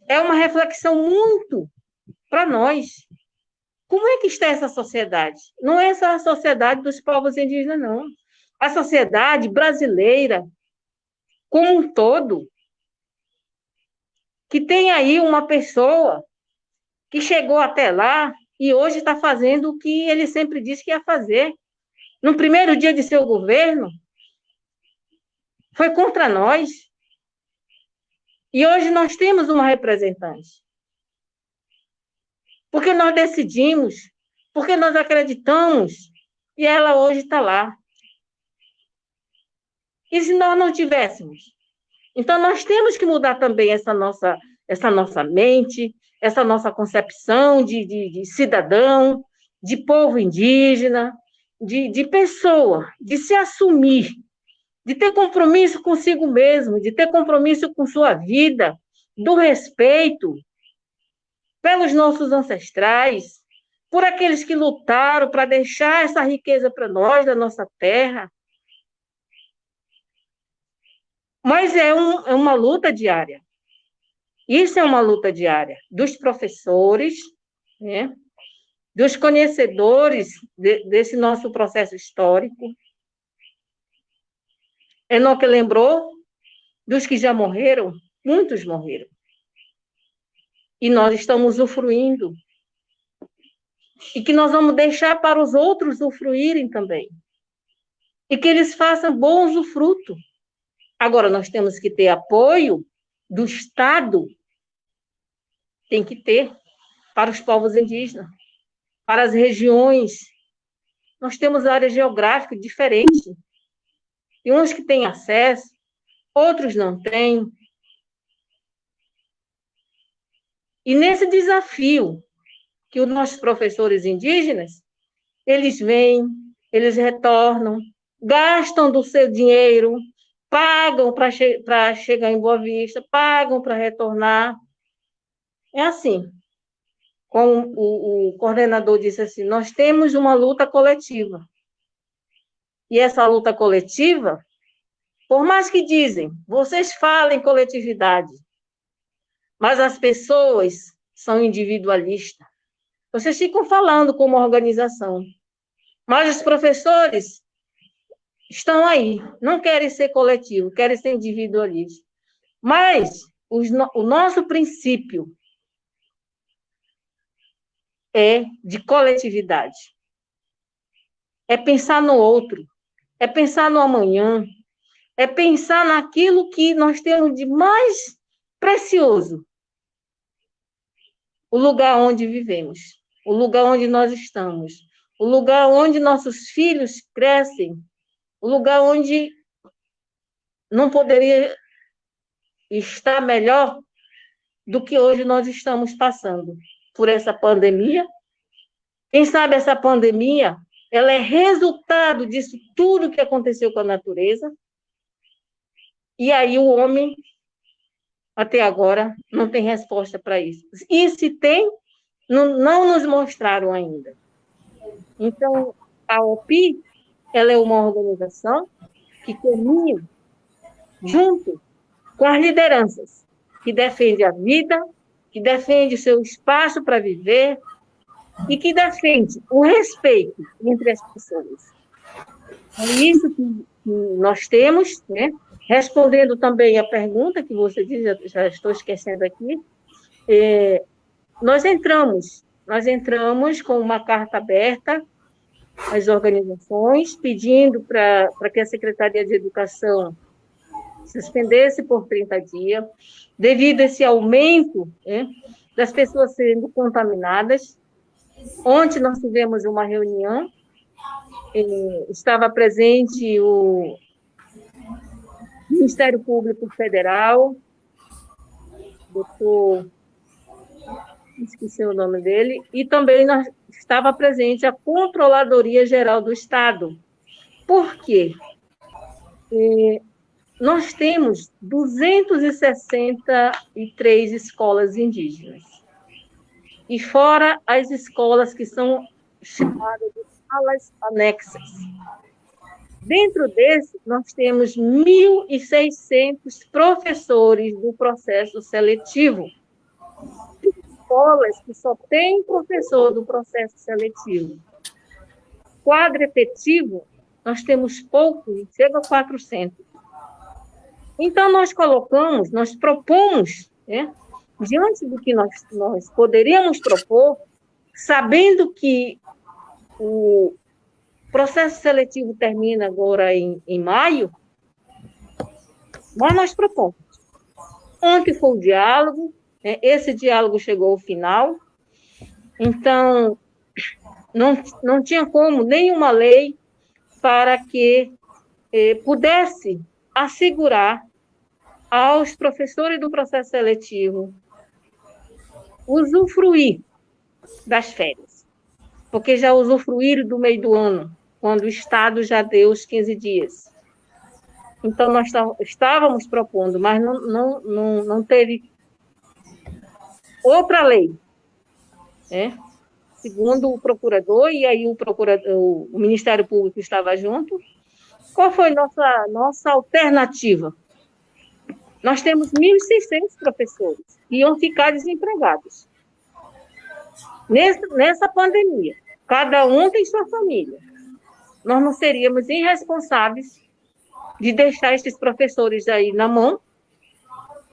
é uma reflexão muito para nós. Como é que está essa sociedade? Não é essa a sociedade dos povos indígenas, não. A sociedade brasileira, como um todo, que tem aí uma pessoa que chegou até lá e hoje está fazendo o que ele sempre disse que ia fazer. No primeiro dia de seu governo, foi contra nós. E hoje nós temos uma representante. Porque nós decidimos, porque nós acreditamos, e ela hoje está lá. E se nós não tivéssemos? Então, nós temos que mudar também essa nossa mente, essa nossa concepção de cidadão, de povo indígena, de pessoa, de se assumir, de ter compromisso consigo mesmo, de ter compromisso com sua vida, do respeito pelos nossos ancestrais, por aqueles que lutaram para deixar essa riqueza para nós, da nossa terra. Mas é uma luta diária. Isso é uma luta diária dos professores, né, dos conhecedores desse nosso processo histórico. Enoque lembrou dos que já morreram, muitos morreram. E nós estamos usufruindo. E que nós vamos deixar para os outros usufruírem também. E que eles façam bom usufruto. Agora, nós temos que ter apoio do Estado, tem que ter, para os povos indígenas, para as regiões. Nós temos áreas geográficas diferentes. E uns que têm acesso, outros não têm. E nesse desafio que os nossos professores indígenas, eles vêm, eles retornam, gastam do seu dinheiro, pagam para chegar em Boa Vista, pagam para retornar. É assim. Como o coordenador disse assim, nós temos uma luta coletiva. E essa luta coletiva, por mais que dizem, vocês falem coletividade, mas as pessoas são individualistas. Vocês ficam falando como organização, mas os professores estão aí, não querem ser coletivo, querem ser individualistas. Mas o nosso princípio é de coletividade. É pensar no outro, é pensar no amanhã, é pensar naquilo que nós temos de mais precioso. O lugar onde vivemos, o lugar onde nós estamos, o lugar onde nossos filhos crescem, o lugar onde não poderia estar melhor do que hoje nós estamos passando por essa pandemia. Quem sabe essa pandemia, ela é resultado disso tudo que aconteceu com a natureza. E aí o homem, até agora, não tem resposta para isso. E se tem, não nos mostraram ainda. Então, a OPI, ela é uma organização que caminha junto com as lideranças, que defende a vida, que defende o seu espaço para viver e que defende o respeito entre as pessoas. É isso que nós temos, né? Respondendo também a pergunta que você disse, já estou esquecendo aqui, nós entramos com uma carta aberta às organizações, pedindo para que a Secretaria de Educação suspendesse por 30 dias, devido a esse aumento, né, das pessoas sendo contaminadas. Ontem nós tivemos uma reunião, estava presente o Ministério Público Federal, doutor, esqueci o nome dele, e também estava presente a Controladoria Geral do Estado. Por quê? Nós temos 263 escolas indígenas. E fora as escolas que são chamadas de salas anexas. Dentro desse, nós temos 1.600 professores do processo seletivo. Escolas que só têm professor do processo seletivo. Quadro efetivo, nós temos pouco, chega a 400. Então, nós propomos, né, diante do que nós poderíamos propor, sabendo que o processo seletivo termina agora em maio, mas nós propomos. Ontem foi o diálogo, né, esse diálogo chegou ao final, então, não tinha como nenhuma lei para que pudesse assegurar aos professores do processo seletivo usufruir das férias, porque já usufruíram do meio do ano, quando o Estado já deu os 15 dias. Então, nós estávamos propondo, mas não teve outra lei, né? Segundo o procurador, e aí o Ministério Público estava junto. Qual foi nossa alternativa? Nós temos 1.600 professores que iam ficar desempregados. Nessa pandemia, cada um tem sua família. Nós não seríamos irresponsáveis de deixar esses professores aí na mão,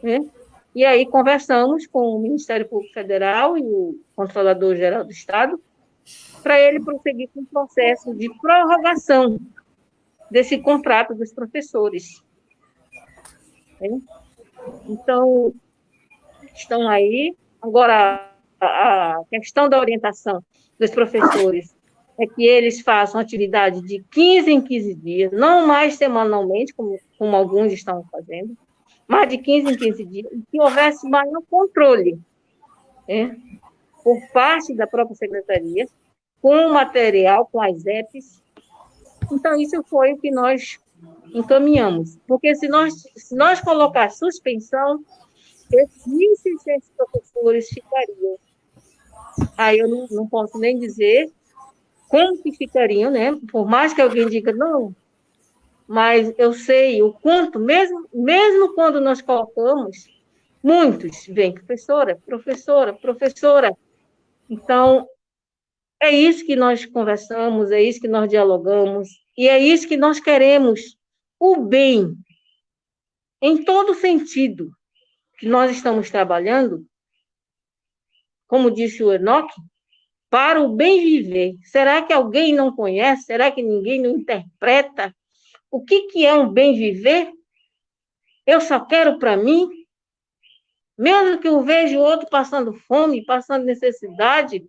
né? E aí conversamos com o Ministério Público Federal e o Controlador-Geral do Estado para ele prosseguir com o processo de prorrogação desse contrato dos professores. Então, estão aí. Agora, a questão da orientação dos professores é que eles façam atividade de 15 em 15 dias, não mais semanalmente, como alguns estão fazendo, mas de 15 em 15 dias, e que houvesse maior controle, né, por parte da própria secretaria, com o material, com as EPs. Então, isso foi o que nós encaminhamos. Porque se nós colocar suspensão, esses 1.600 professores ficariam. Aí eu não posso nem dizer como que ficariam, né? Por mais que alguém diga, não, mas eu sei o quanto, mesmo quando nós colocamos, muitos vêm, professora. Então, é isso que nós conversamos, é isso que nós dialogamos, e é isso que nós queremos, o bem, em todo sentido que nós estamos trabalhando, como disse o Enoque, para o bem viver. Será que alguém não conhece? Será que ninguém não interpreta o que é um bem viver? Eu só quero para mim, mesmo que eu veja o outro passando fome, passando necessidade,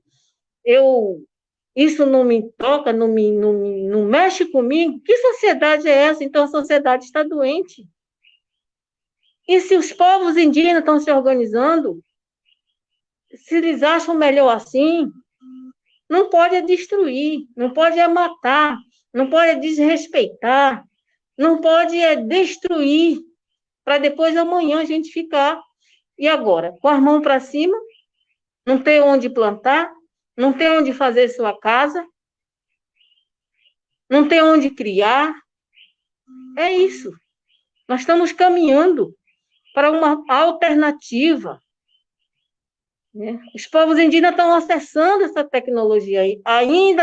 isso não me toca, não mexe comigo. Que sociedade é essa? Então, a sociedade está doente. E se os povos indígenas estão se organizando, se eles acham melhor assim, não pode destruir, não pode matar, não pode desrespeitar, não pode destruir para depois amanhã a gente ficar, e agora? Com as mãos para cima, não ter onde plantar, não ter onde fazer sua casa, não ter onde criar. É isso. Nós estamos caminhando para uma alternativa, né? Os povos indígenas estão acessando essa tecnologia aí. Ainda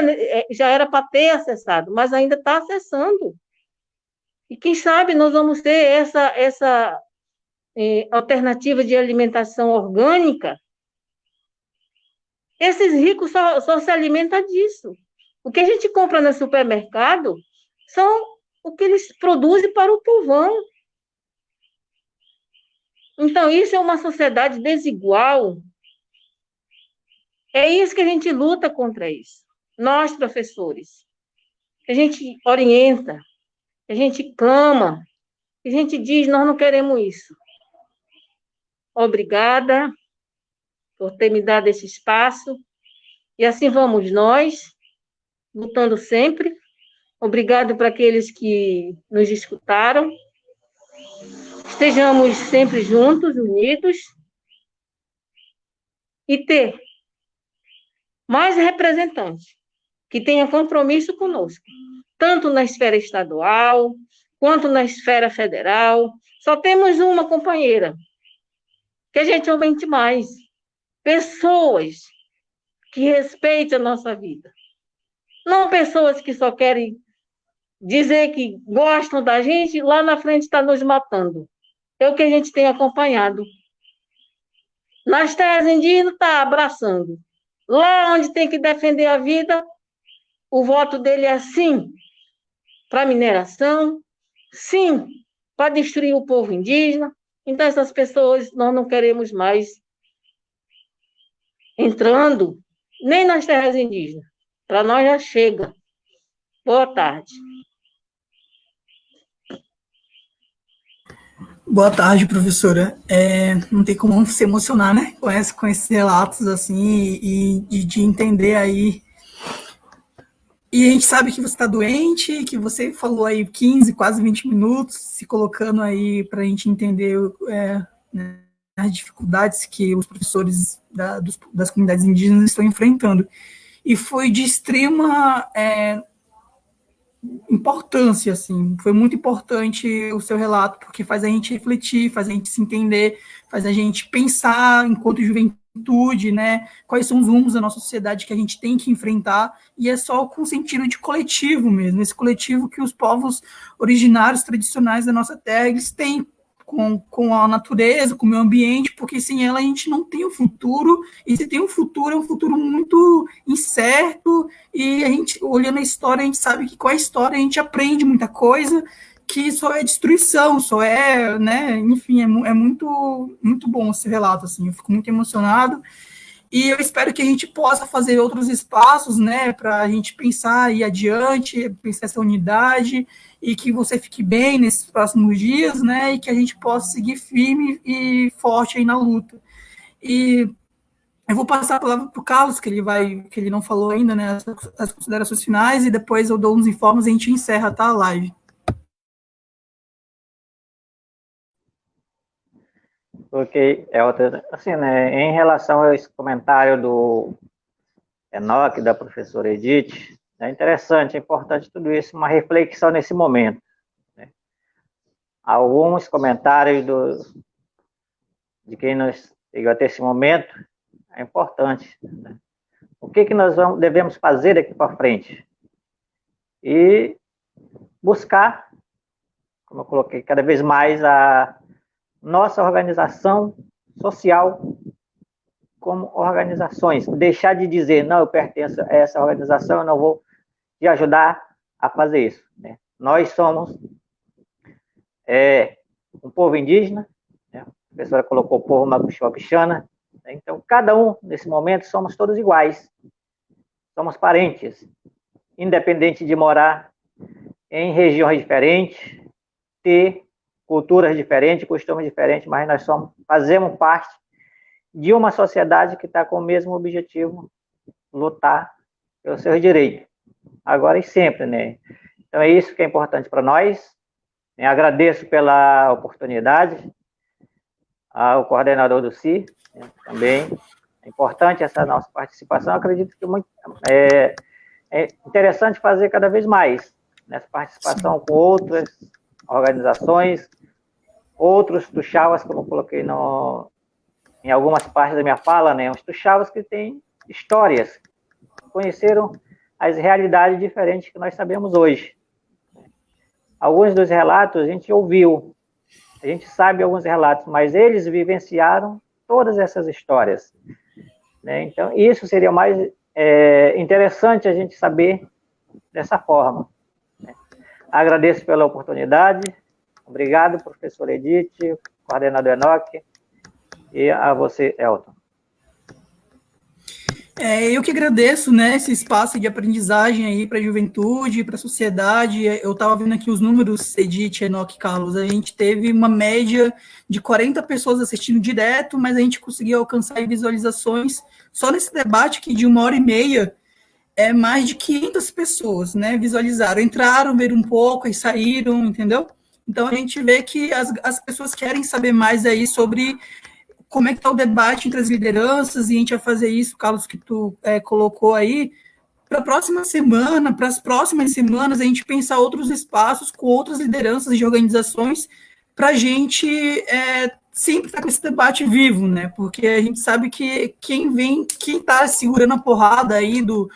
já era para ter acessado, mas ainda está acessando. E quem sabe nós vamos ter essa alternativa de alimentação orgânica. Esses ricos só se alimentam disso. O que a gente compra no supermercado são o que eles produzem para o povão. Então, isso é uma sociedade desigual. É isso que a gente luta contra isso. Nós, professores, a gente orienta, a gente clama, a gente diz, nós não queremos isso. Obrigada por ter me dado esse espaço. E assim vamos nós, lutando sempre. Obrigado para aqueles que nos escutaram. Estejamos sempre juntos, unidos, e ter mais representantes que tenham compromisso conosco, tanto na esfera estadual, quanto na esfera federal. Só temos uma companheira, que a gente aumente mais. Pessoas que respeitem a nossa vida. Não pessoas que só querem dizer que gostam da gente, lá na frente está nos matando. É o que a gente tem acompanhado. Nas terras indígenas está abraçando. Lá onde tem que defender a vida, o voto dele é sim para mineração, sim para destruir o povo indígena. Então, essas pessoas nós não queremos mais entrando nem nas terras indígenas. Para nós já chega. Boa tarde. Boa tarde, professora. Não tem como se emocionar, né, com esses relatos, assim, e de entender aí. E a gente sabe que você está doente, que você falou aí 15, quase 20 minutos, se colocando aí para a gente entender né, as dificuldades que os professores das comunidades indígenas estão enfrentando. E foi de extrema importância, assim, foi muito importante o seu relato, porque faz a gente refletir, faz a gente se entender, faz a gente pensar enquanto juventude, né, quais são os rumos da nossa sociedade que a gente tem que enfrentar, e é só com sentido de coletivo mesmo, esse coletivo que os povos originários, tradicionais da nossa terra, eles têm com a natureza, com o meio ambiente, porque sem ela a gente não tem um futuro, e se tem um futuro, é um futuro muito incerto, e a gente, olhando a história, a gente sabe que com a história a gente aprende muita coisa, que só é destruição, só é, né, enfim, é muito, muito bom esse relato, assim, eu fico muito emocionado, e eu espero que a gente possa fazer outros espaços, né, para a gente pensar e ir adiante, pensar essa unidade, e que você fique bem nesses próximos dias, né, e que a gente possa seguir firme e forte aí na luta. E eu vou passar a palavra para o Carlos, que ele não falou ainda, né, as considerações finais, e depois eu dou uns informes e a gente encerra, tá, a live. Ok, assim, né, em relação a esse comentário do Enoque, da professora Edith, é interessante, é importante tudo isso, uma reflexão nesse momento, né? Alguns comentários de quem nos chegou até esse momento é importante, né? O que nós devemos fazer daqui para frente? E buscar, como eu coloquei, cada vez mais a nossa organização social como organizações. Deixar de dizer, não, eu pertenço a essa organização, eu não vou te ajudar a fazer isso, né? Nós somos um povo indígena, né? A professora colocou o povo mapuche-pixana, né? Então, cada um, nesse momento, somos todos iguais. Somos parentes, independente de morar em regiões diferentes, ter culturas diferentes, costumes diferentes, mas nós fazemos parte de uma sociedade que está com o mesmo objetivo, lutar pelos seus direitos, agora e sempre, né? Então é isso que é importante para nós, Eu agradeço pela oportunidade ao coordenador do CI, né, também. É importante essa nossa participação. Eu acredito que é interessante fazer cada vez mais nessa participação com outras organizações, outros tuxaus, como eu coloquei em algumas partes da minha fala, né, os tuxaus que têm histórias, conheceram as realidades diferentes que nós sabemos hoje. Alguns dos relatos a gente ouviu, a gente sabe alguns relatos, mas eles vivenciaram todas essas histórias, né? Então, isso seria mais interessante a gente saber dessa forma, né? Agradeço pela oportunidade. Obrigado, professor Edith, coordenador Enoque, e a você, Elton. Eu que agradeço, né, esse espaço de aprendizagem aí para a juventude, para a sociedade. Eu estava vendo aqui os números, Edith, Enoque, Carlos. A gente teve uma média de 40 pessoas assistindo direto, mas a gente conseguiu alcançar visualizações só nesse debate aqui de 1h30. Mais de 500 pessoas, né, visualizaram, entraram, viram um pouco e saíram, entendeu? Então a gente vê que as pessoas querem saber mais aí sobre como é que está o debate entre as lideranças, e a gente vai fazer isso, Carlos, que tu colocou aí, para a próxima semana, para as próximas semanas, a gente pensar outros espaços com outras lideranças de organizações, para a gente sempre estar com esse debate vivo, né? Porque a gente sabe que quem está segurando a porrada aí do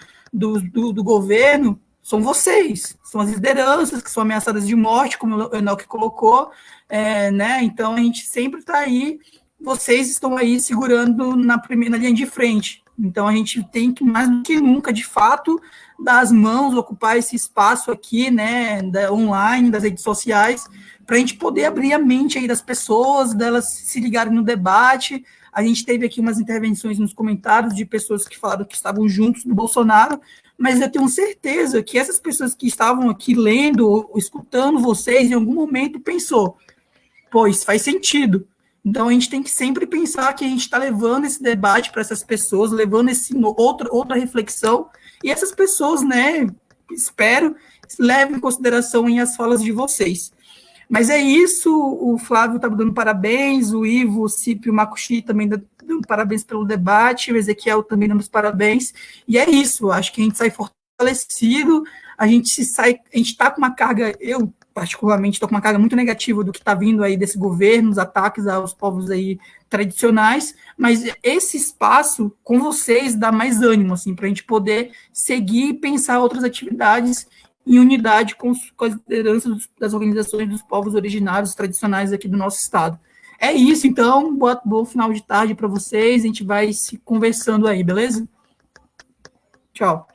governo são vocês, são as lideranças que são ameaçadas de morte, como o Enoque colocou, né? Então a gente sempre está aí. Vocês estão aí segurando na linha de frente. Então, a gente tem que, mais do que nunca, de fato, dar as mãos, ocupar esse espaço aqui, né, online, das redes sociais, para a gente poder abrir a mente aí das pessoas, delas se ligarem no debate. A gente teve aqui umas intervenções nos comentários de pessoas que falaram que estavam juntos do Bolsonaro, mas eu tenho certeza que essas pessoas que estavam aqui lendo ou escutando vocês, em algum momento pensou, pô, isso faz sentido. Então, a gente tem que sempre pensar que a gente está levando esse debate para essas pessoas, levando outra reflexão, e essas pessoas, né, espero, levem em consideração as falas de vocês. Mas é isso, o Flávio está dando parabéns, o Ivo, o Cípio, o Makushi também dando parabéns pelo debate, o Ezequiel também dando os parabéns, e é isso, acho que a gente sai fortalecido, a gente está com uma carga, eu particularmente estou com uma carga muito negativa do que está vindo aí desse governo, os ataques aos povos aí tradicionais, mas esse espaço com vocês dá mais ânimo, assim, para a gente poder seguir e pensar outras atividades em unidade com as lideranças das organizações dos povos originários tradicionais aqui do nosso estado. É isso, então, bom final de tarde para vocês, a gente vai se conversando aí, beleza? Tchau.